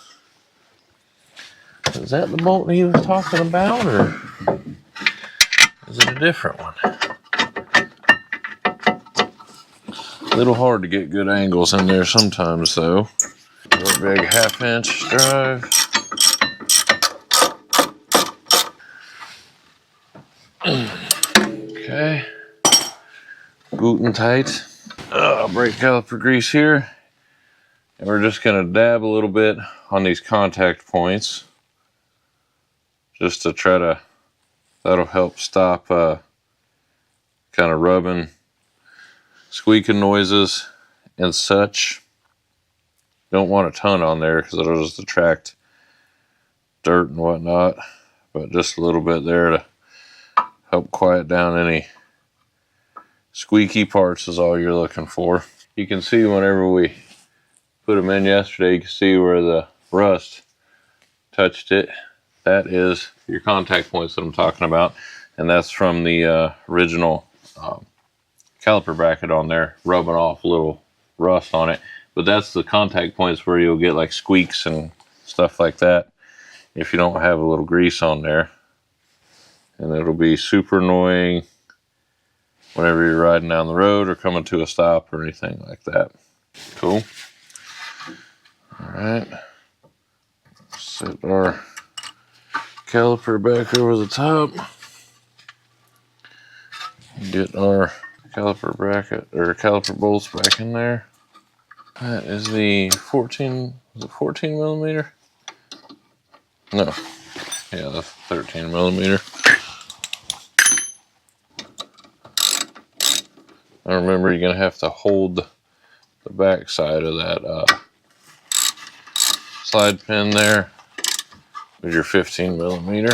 bolt he was talking about, or is it a different one? A little hard to get good angles in there sometimes, though. Real big 1/2 inch drive. Okay. Guten tight. Brake caliper grease here. And we're just going to dab a little bit on these contact points. Just to try to, that'll help stop kind of rubbing, squeaking noises and such. Don't want a ton on there because it'll just attract dirt and whatnot. But just a little bit there to help quiet down any squeaky parts is all you're looking for. You can see whenever we put them in yesterday, you can see where the rust touched it. That is your contact points that I'm talking about. And that's from the original caliper bracket on there, rubbing off a little rust on it. But that's the contact points where you'll get like squeaks and stuff like that if you don't have a little grease on there. And it'll be super annoying whenever you're riding down the road or coming to a stop or anything like that. Cool. All right. Set our caliper back over the top. Get our caliper bracket or caliper bolts back in there. That is the 14, is it 14 millimeter? No. Yeah, that's 13 millimeter. I remember you're gonna have to hold the back side of that slide pin there with your 15 millimeter.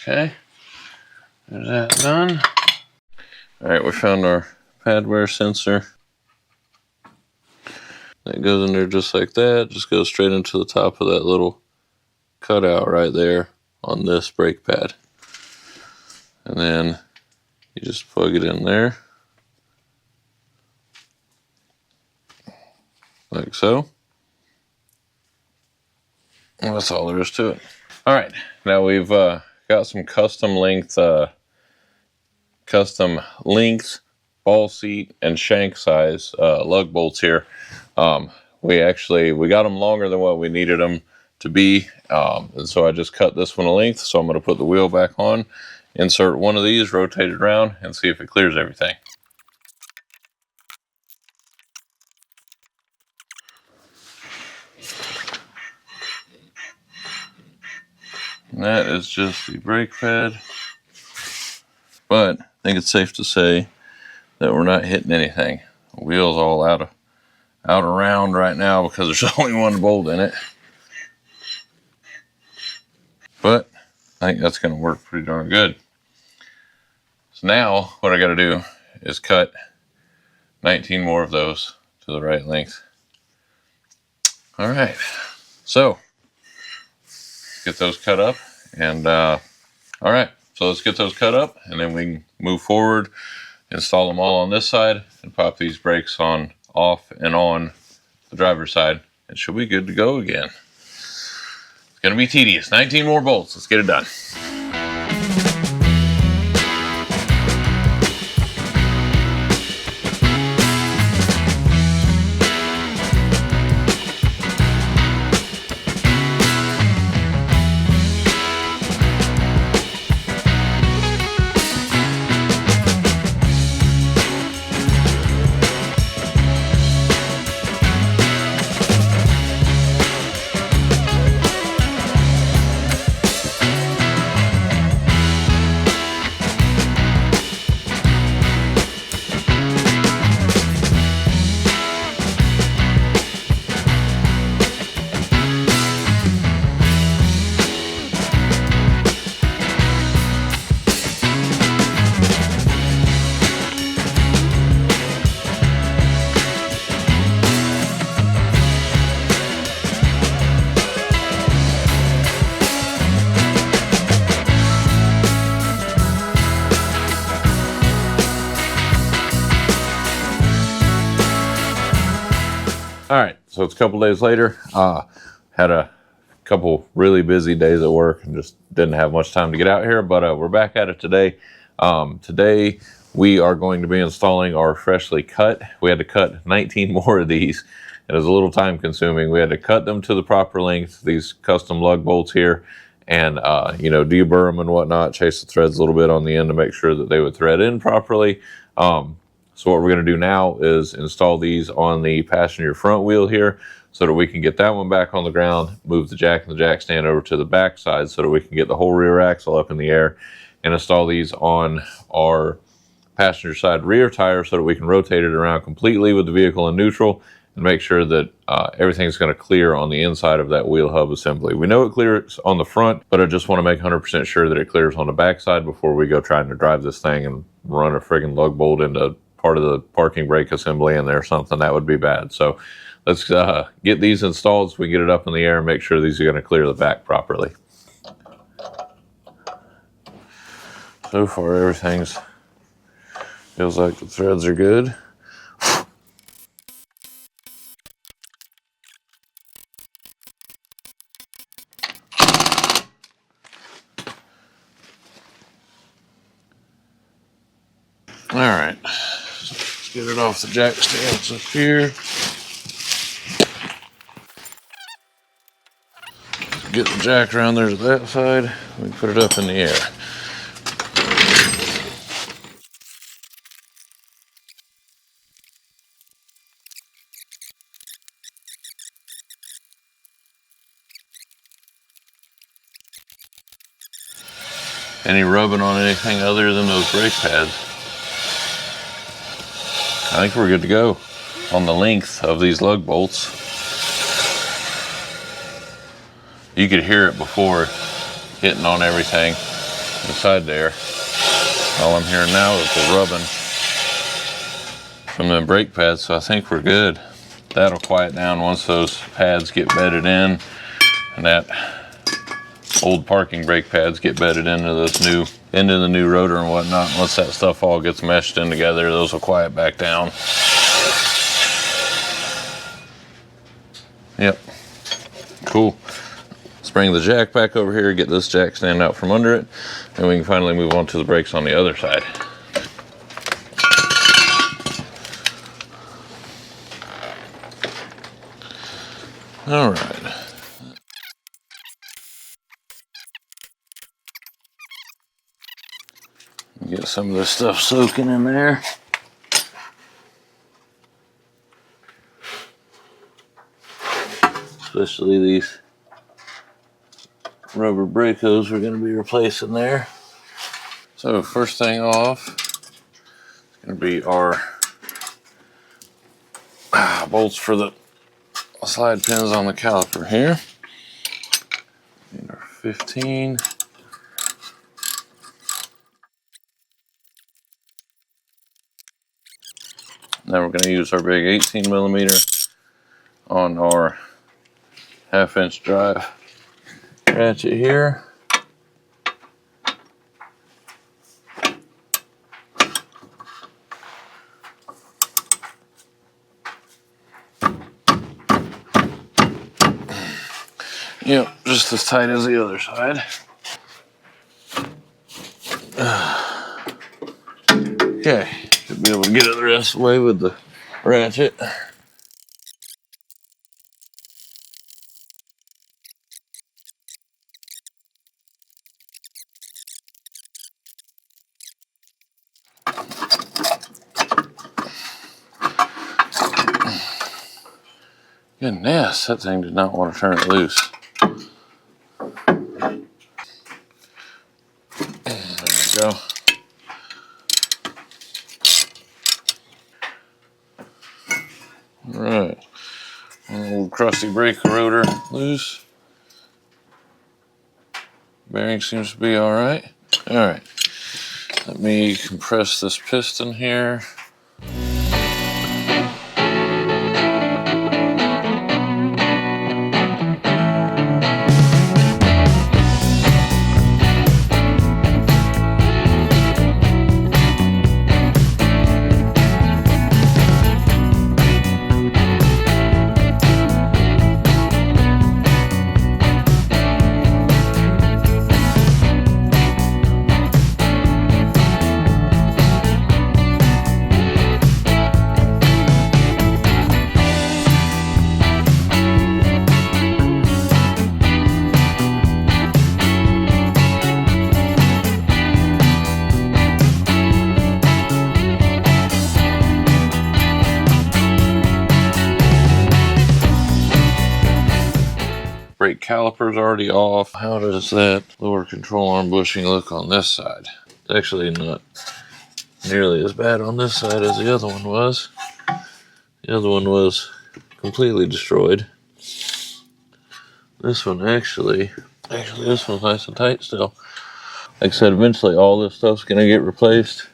Okay, there's that done. All right, we found our pad wear sensor. That goes in there just like that. Just goes straight into the top of that little cutout right there on this brake pad. And then you just plug it in there. Like so. And that's all there is to it. All right, now we've got some custom length ball seat and shank size lug bolts here. We got them longer than what we needed them to be, and so I just cut this one a length. So I'm going to put the wheel back on, insert one of these, rotate it around, and see if it clears everything. And that is just the brake pad, but I think it's safe to say that we're not hitting anything. The wheel's all out around right now because there's only one bolt in it. But I think that's going to work pretty darn good. So now what I got to do is cut 19 more of those to the right length. All right, so get those cut up, and all right, so let's get those cut up, and then we can move forward, install them all on this side, and pop these brakes on, off, and on the driver's side, and she'll be good to go again. It's gonna be tedious. 19 more bolts. Let's get it done. All right, so it's a couple days later. Had a couple really busy days at work and just didn't have much time to get out here, but we're back at it today. Today we are going to be installing our freshly cut. We had to cut 19 more of these. It was a little time consuming. We had to cut them to the proper length, these custom lug bolts here, and deburr them and whatnot, chase the threads a little bit on the end to make sure that they would thread in properly. So what we're going to do now is install these on the passenger front wheel here so that we can get that one back on the ground, move the jack and the jack stand over to the back side so that we can get the whole rear axle up in the air, and install these on our passenger side rear tire so that we can rotate it around completely with the vehicle in neutral and make sure that everything's going to clear on the inside of that wheel hub assembly. We know it clears on the front, but I just want to make 100% sure that it clears on the back side before we go trying to drive this thing and run a friggin' lug bolt into part of the parking brake assembly in there or something. That would be bad. So let's get these installed so we get it up in the air and make sure these are going to clear the back properly. So far everything's feels like the threads are good. All right, let's get it off the jack stands up here. Get the jack around there to that side. We put it up in the air. Any rubbing on anything other than those brake pads? I think we're good to go on the length of these lug bolts. You could hear it before hitting on everything inside there. All I'm hearing now is the rubbing from the brake pads, so I think we're good. That'll quiet down once those pads get bedded in, and that old parking brake pads get bedded into the new rotor and whatnot. Once that stuff all gets meshed in together, those will quiet back down. Yep, cool. Let's bring the jack back over here, get this jack stand out from under it, and we can finally move on to the brakes on the other side. All right. Get some of this stuff soaking in there. Especially these rubber brake hoses we're going to be replacing there. So first thing off is going to be our bolts for the slide pins on the caliper here. Need our 15. Now we're going to use our big 18 millimeter on our 1/2-inch drive ratchet here. Yep, just as tight as the other side. Okay, should be able to get it the rest of the way with the ratchet. Goodness, that thing did not want to turn it loose. There we go. All right, old crusty brake rotor loose. Bearing seems to be all right. All right, let me compress this piston here. Brake caliper's already off. How does that lower control arm bushing look on this side? It's actually not nearly as bad on this side as the other one was. The other one was completely destroyed. This one actually this one's nice and tight still. Like I said, eventually all this stuff's gonna get replaced.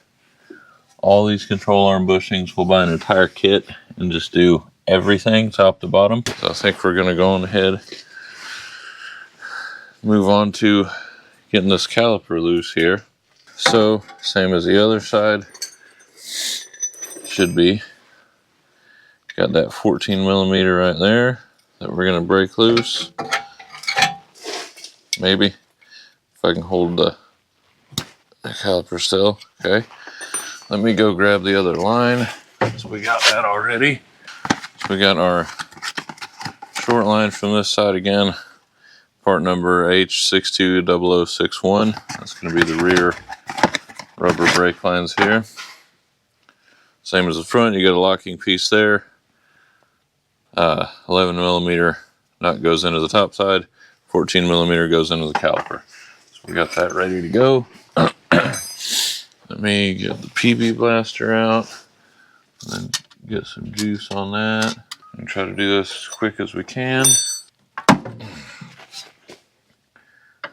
All these control arm bushings, we'll buy an entire kit and just do everything top to bottom. So I think we're gonna go on ahead, move on to getting this caliper loose here. So same as the other side, should be. Got that 14 millimeter right there that we're gonna break loose. Maybe, if I can hold the caliper still, okay. let me go grab the other line. So we got that already. So we got our short line from this side again. Part number H620061. That's going to be the rear rubber brake lines here. Same as the front, you got a locking piece there. 11 millimeter nut goes into the top side. 14 millimeter goes into the caliper. So we got that ready to go. Let me get the PB blaster out and then get some juice on that and try to do this as quick as we can.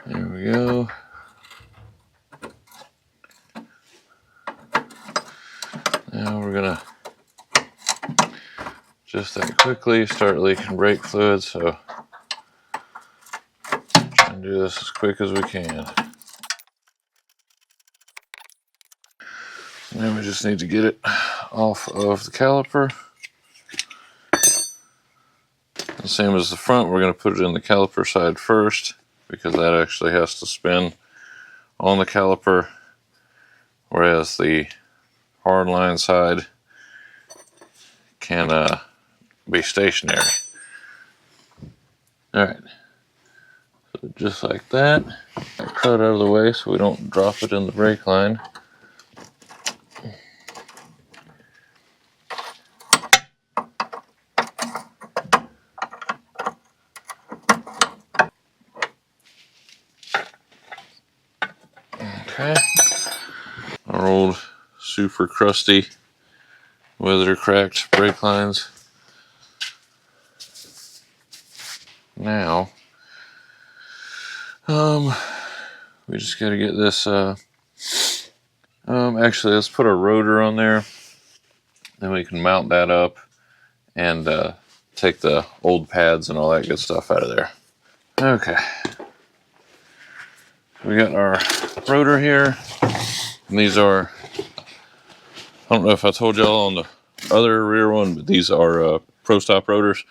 There we go. Now we're gonna just that quickly start leaking brake fluid, so try and do this as quick as we can. And then we just need to get it off of the caliper. The same as the front, we're going to put it in the caliper side first because that actually has to spin on the caliper, whereas the hard line side can be stationary. Alright, so just like that, cut out of the way so we don't drop it in the brake line. Okay, our old super crusty, weather cracked brake lines. Now, we just got to get this. Actually, let's put a rotor on there, then we can mount that up and take the old pads and all that good stuff out of there. Okay, we got our rotor here. And these are, I don't know if I told y'all on the other rear one, but these are Pro Stop rotors.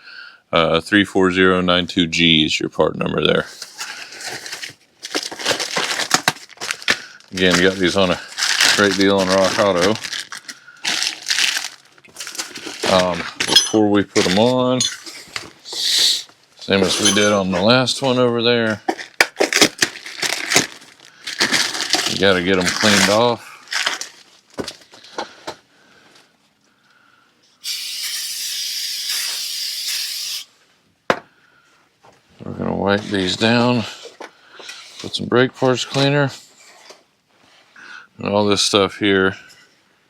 34092G is your part number there. Again, you got these on a great deal on Rock Auto. Before we put them on, same as we did on the last one over there, you got to get them cleaned off. We're going to wipe these down, put some brake parts cleaner, and all this stuff here.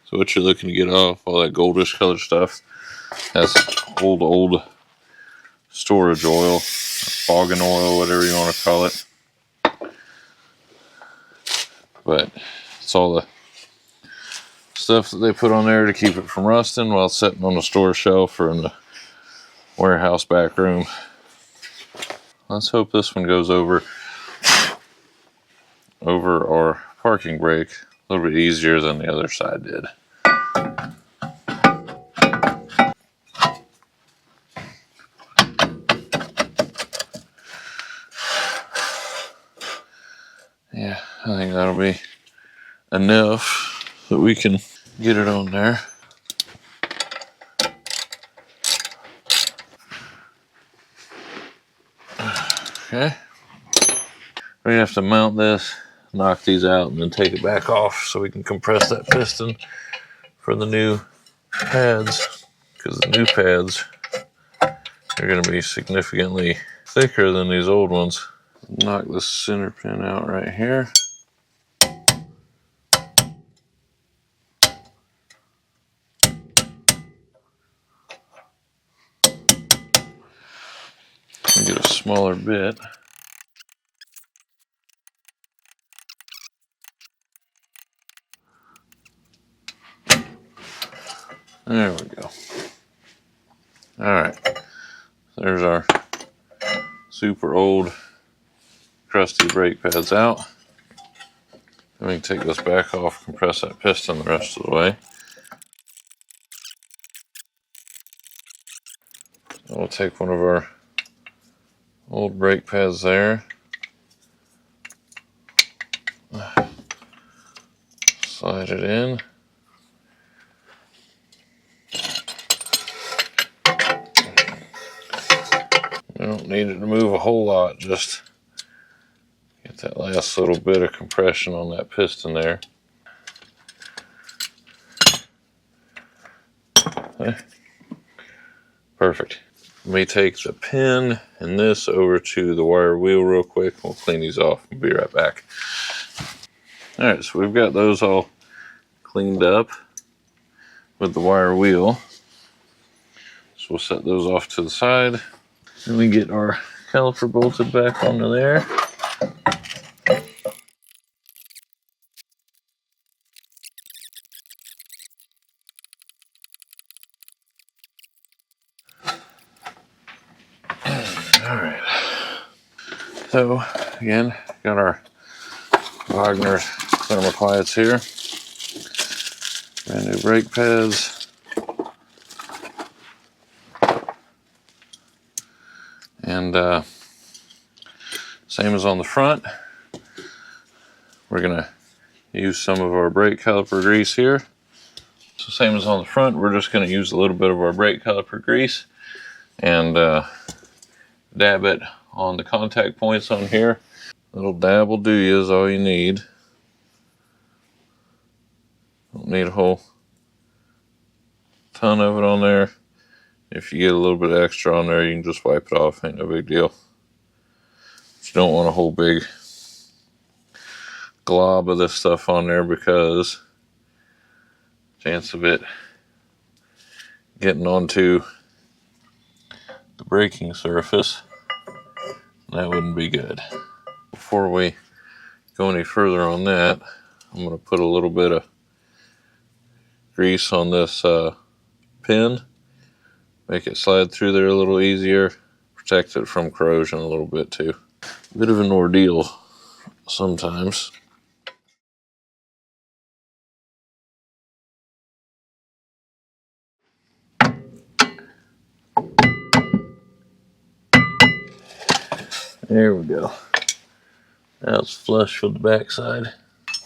So what you're looking to get off, all that goldish colored stuff, that's old storage oil, fogging oil, whatever you want to call it. But it's all the stuff that they put on there to keep it from rusting while it's sitting on the store shelf or in the warehouse back room. Let's hope this one goes over our parking brake a little bit easier than the other side did. Yeah, I think that'll be enough that we can get it on there. Okay. We're gonna have to mount this, knock these out, and then take it back off so we can compress that piston for the new pads, because the new pads are gonna be significantly thicker than these old ones. Knock this center pin out right here. And get a smaller bit. There we go. Alright, there's our super old crusty brake pads out. Then we can take this back off, compress that piston the rest of the way. And we'll take one of our old brake pads there, slide it in. don't need it to move a whole lot, just get that last little bit of compression on that piston there. Okay. Perfect. Let me take the pin and this over to the wire wheel real quick. We'll clean these off. We'll be right back. All right, so we've got those all cleaned up with the wire wheel. So we'll set those off to the side. Then we get our caliper bolted back onto there. All right. So again, got our Wagner thermoquiets here. Brand new brake pads. And same as on the front, we're gonna use some of our brake caliper grease here. So same as on the front, we're just gonna use a little bit of our brake caliper grease and dab it on the contact points on here. A little dab will do you, is all you need. Don't need a whole ton of it on there. If you get a little bit extra on there, you can just wipe it off, ain't no big deal. But you don't want a whole big glob of this stuff on there, because chance of it getting onto the braking surface, that wouldn't be good. Before we go any further on that, I'm going to put a little bit of grease on this pin, make it slide through there a little easier, protect it from corrosion a little bit too. A bit of an ordeal sometimes. There we go. Now it's flush with the backside.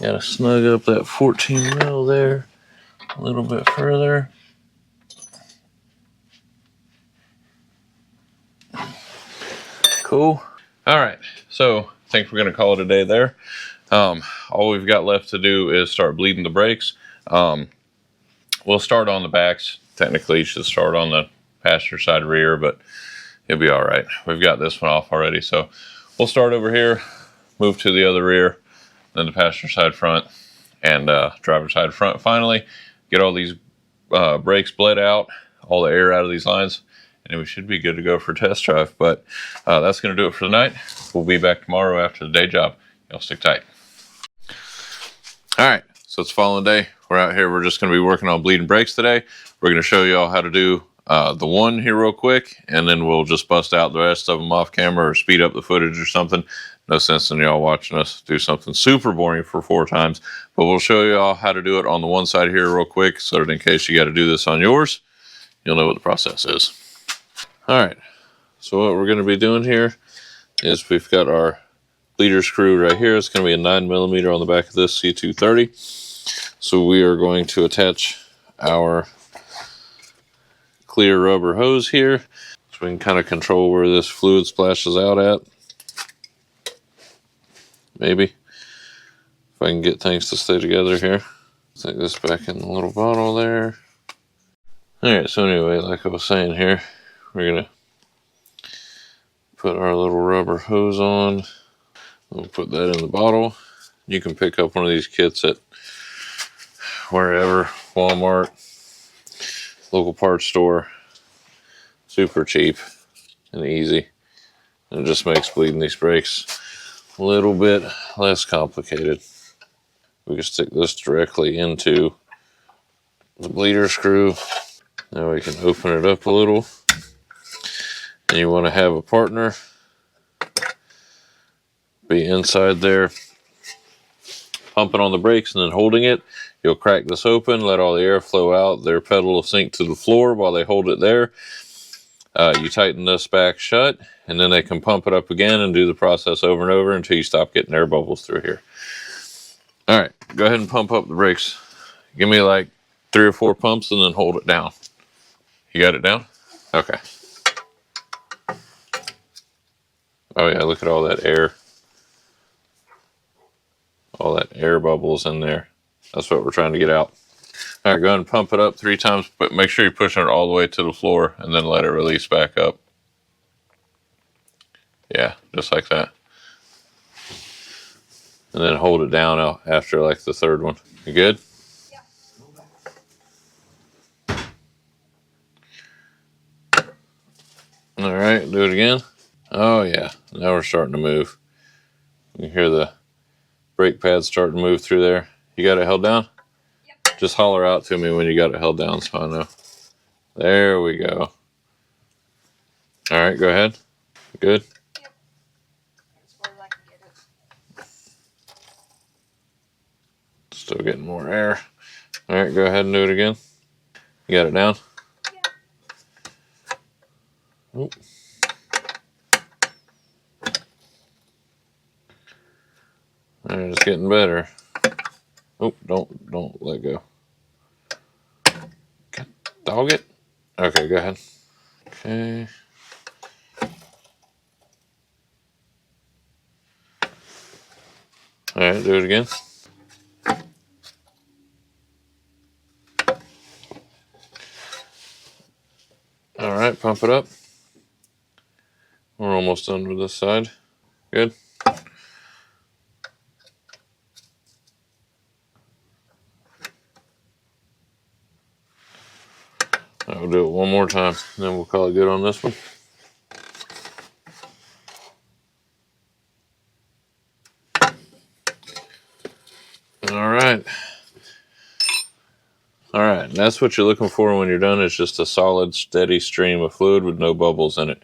Gotta snug up that 14 mil there a little bit further. Cool. All right, so I think we're gonna call it a day there. All we've got left to do is start bleeding the brakes. We'll start on the backs. Technically, you should start on the passenger side rear, but it'll be all right. We've got this one off already, so we'll start over here, move to the other rear, then the passenger side front, and driver side front. Finally, get all these brakes bled out, all the air out of these lines, and we should be good to go for a test drive. But that's going to do it for the night. We'll be back tomorrow after the day job. Y'all stick tight. All right, so it's following day. We're out here. We're just going to be working on bleeding brakes today. We're going to show you all how to do the one here real quick, and then we'll just bust out the rest of them off camera or speed up the footage or something. No sense in y'all watching us do something super boring for 4 times, but we'll show you all how to do it on the one side here real quick, so that in case you got to do this on yours, you'll know what the process is. All right, so what we're going to be doing here is we've got our bleeder screw right here. It's going to be a 9mm on the back of this C230. So we are going to attach our clear rubber hose here, so we can kind of control where this fluid splashes out at. Maybe if I can get things to stay together here. Stick this back in the little bottle there. All right, so anyway, like I was saying here, we're gonna put our little rubber hose on. We'll put that in the bottle. You can pick up one of these kits at wherever, Walmart, local parts store. Super cheap and easy. And it just makes bleeding these brakes a little bit less complicated. We can stick this directly into the bleeder screw. Now we can open it up a little. And you want to have a partner be inside there, pumping on the brakes and then holding it. You'll crack this open, let all the air flow out. Their pedal will sink to the floor while they hold it there. You tighten this back shut, and then they can pump it up again and do the process over and over until you stop getting air bubbles through here. All right, go ahead and pump up the brakes. Give me like 3 or 4 pumps and then hold it down. You got it down? Okay. Oh yeah, look at all that air. All that air bubbles in there. That's what we're trying to get out. All right, go ahead and pump it up 3 times, but make sure you're pushing it all the way to the floor and then let it release back up. Yeah, just like that. And then hold it down out after like the 3rd one. You good? Yeah. All right, do it again. Oh yeah, now we're starting to move. You hear the brake pads starting to move through there. You got it held down? Yep. Just holler out to me when you got it held down so I know. There we go. All right, go ahead. Good? Yep. As far as I can get it. Still getting more air. All right, go ahead and do it again. You got it down? Yeah. Oop. All right, it's getting better. Oh, don't let go. Dog it. Okay, go ahead. Okay. All right, do it again. All right, pump it up. We're almost done with this side. Good. I'll do it one more time, then we'll call it good on this one. All right. All right, and that's what you're looking for when you're done, is just a solid, steady stream of fluid with no bubbles in it.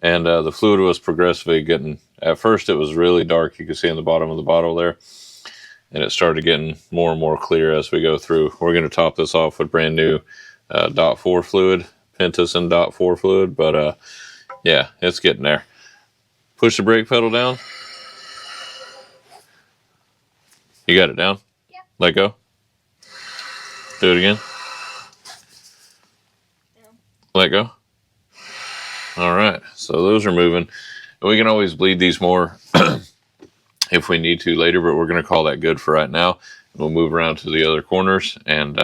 And the fluid was progressively getting, at first it was really dark, you can see in the bottom of the bottle there, and it started getting more and more clear as we go through. We're going to top this off with brand new .4 fluid, Pentas and .4 fluid, but yeah, it's getting there. Push the brake pedal down. You got it down? Yeah. Let go. Do it again. Yeah. Let go. All right, so those are moving. We can always bleed these more if we need to later, but we're going to call that good for right now. We'll move around to the other corners and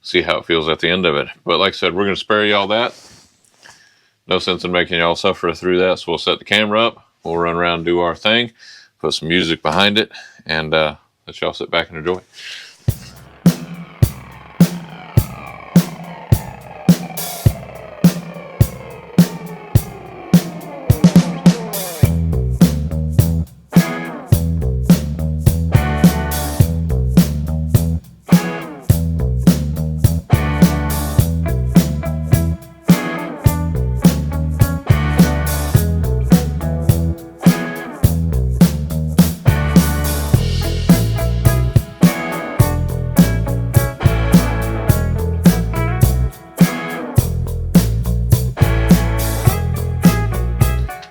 see how it feels at the end of it. But like I said, we're going to spare y'all that. No sense in making y'all suffer through that, so we'll set the camera up. We'll run around and do our thing, put some music behind it, and let y'all sit back and enjoy.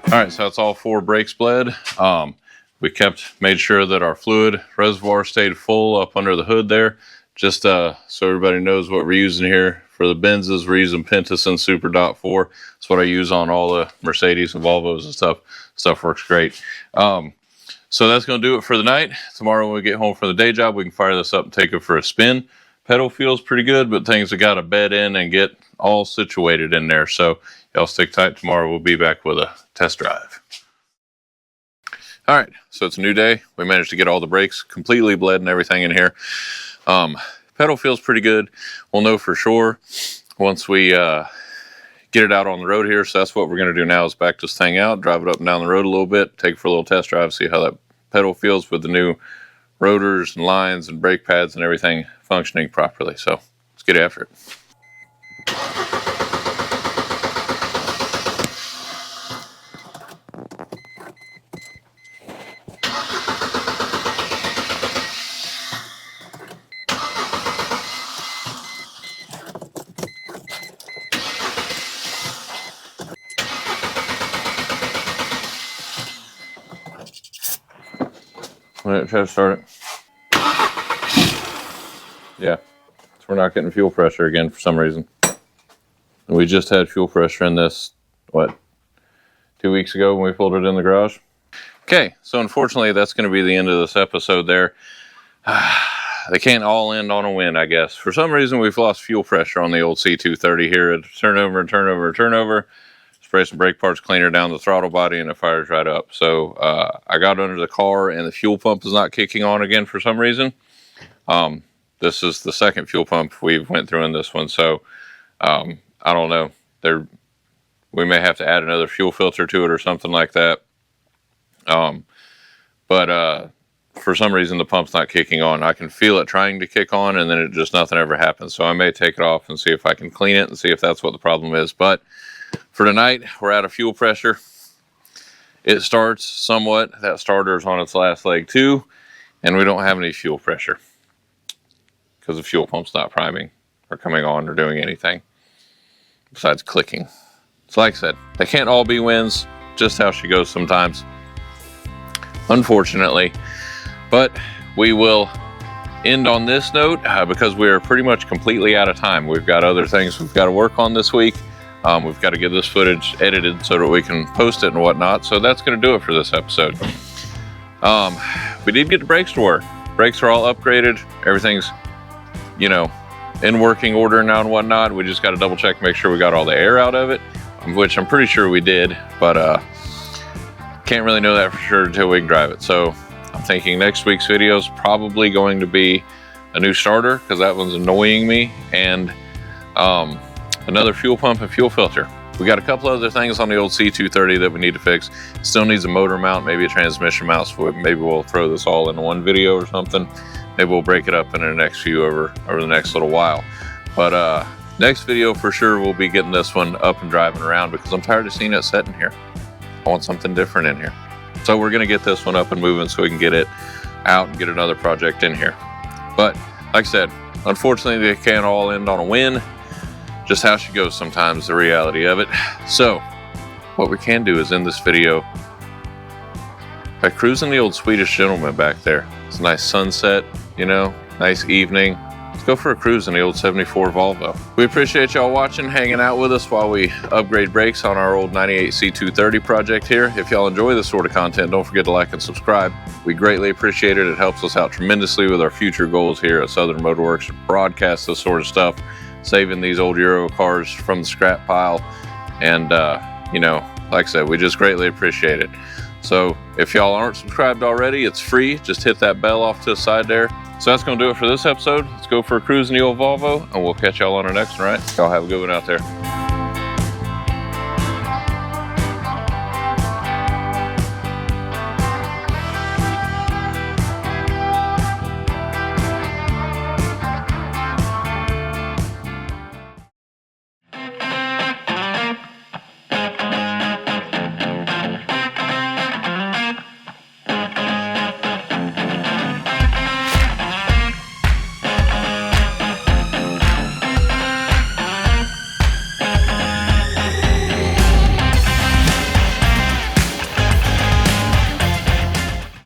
All right, so that's all 4 brakes bled. We made sure that our fluid reservoir stayed full up under the hood there. Just so everybody knows what we're using here. For the Benzes, we're using Pentas and Super .4. That's what I use on all the Mercedes and Volvos and stuff. Stuff works great. So that's going to do it for the night. Tomorrow when we get home from the day job, we can fire this up and take it for a spin. Pedal feels pretty good, but things have got to bed in and get all situated in there. So y'all stick tight. Tomorrow we'll be back with a test drive. All right, so it's a new day. We managed to get all the brakes completely bled and everything in here. Pedal feels pretty good. We'll know for sure once we get it out on the road here. So that's what we're going to do now, is back this thing out, drive it up and down the road a little bit, take it for a little test drive, see how that pedal feels with the new rotors and lines and brake pads and everything functioning properly. So let's get after it. Try to start it. Yeah, so we're not getting fuel pressure again for some reason. And we just had fuel pressure in this, what, 2 weeks ago when we pulled it in the garage. Okay, so unfortunately that's going to be the end of this episode there. They can't all end on a win, I guess. For some reason, we've lost fuel pressure on the old C230 here. It turnover and turnover and turnover. Spray some brake parts cleaner down the throttle body and it fires right up. So I got under the car and the fuel pump is not kicking on again for some reason. This is the second fuel pump we've went through in this one. So I don't know. We may have to add another fuel filter to it or something like that. But for some reason the pump's not kicking on. I can feel it trying to kick on and then it just nothing ever happens. So I may take it off and see if I can clean it and see if that's what the problem is. But for tonight, we're out of fuel pressure. It starts somewhat. That starter's on its last leg too. And we don't have any fuel pressure because the fuel pump's not priming or coming on or doing anything besides clicking. So like I said, they can't all be wins. Just how she goes sometimes, unfortunately. But we will end on this note because we are pretty much completely out of time. We've got other things we've got to work on this week. We've got to get this footage edited so that we can post it and whatnot. So that's going to do it for this episode. We did get the brakes to work. Brakes are all upgraded. Everything's, you know, in working order now and whatnot. We just got to double check, make sure we got all the air out of it, which I'm pretty sure we did, but can't really know that for sure until we can drive it. So I'm thinking next week's video is probably going to be a new starter because that one's annoying me, and another fuel pump and fuel filter. We got a couple other things on the old C230 that we need to fix. Still needs a motor mount, maybe a transmission mount, so maybe we'll throw this all in one video or something. Maybe we'll break it up in the next few over the next little while. But next video for sure we'll be getting this one up and driving around because I'm tired of seeing it sitting here. I want something different in here. So we're gonna get this one up and moving so we can get it out and get another project in here. But like I said, unfortunately they can't all end on a win. Just how she goes sometimes, the reality of it. So what we can do is end this video by cruising the old Swedish gentleman back there. It's a nice sunset, you know, nice evening. Let's go for a cruise in the old 74 Volvo. We appreciate y'all watching, hanging out with us while we upgrade brakes on our old 98 C230 project here. If y'all enjoy this sort of content, don't forget to like and subscribe. We greatly appreciate it. It helps us out tremendously with our future goals here at Southern Motorworks to broadcast this sort of stuff, saving these old Euro cars from the scrap pile. And, you know, like I said, we just greatly appreciate it. So if y'all aren't subscribed already, it's free. Just hit that bell off to the side there. So that's going to do it for this episode. Let's go for a cruise in the old Volvo, and we'll catch y'all on our next one, right? Y'all have a good one out there.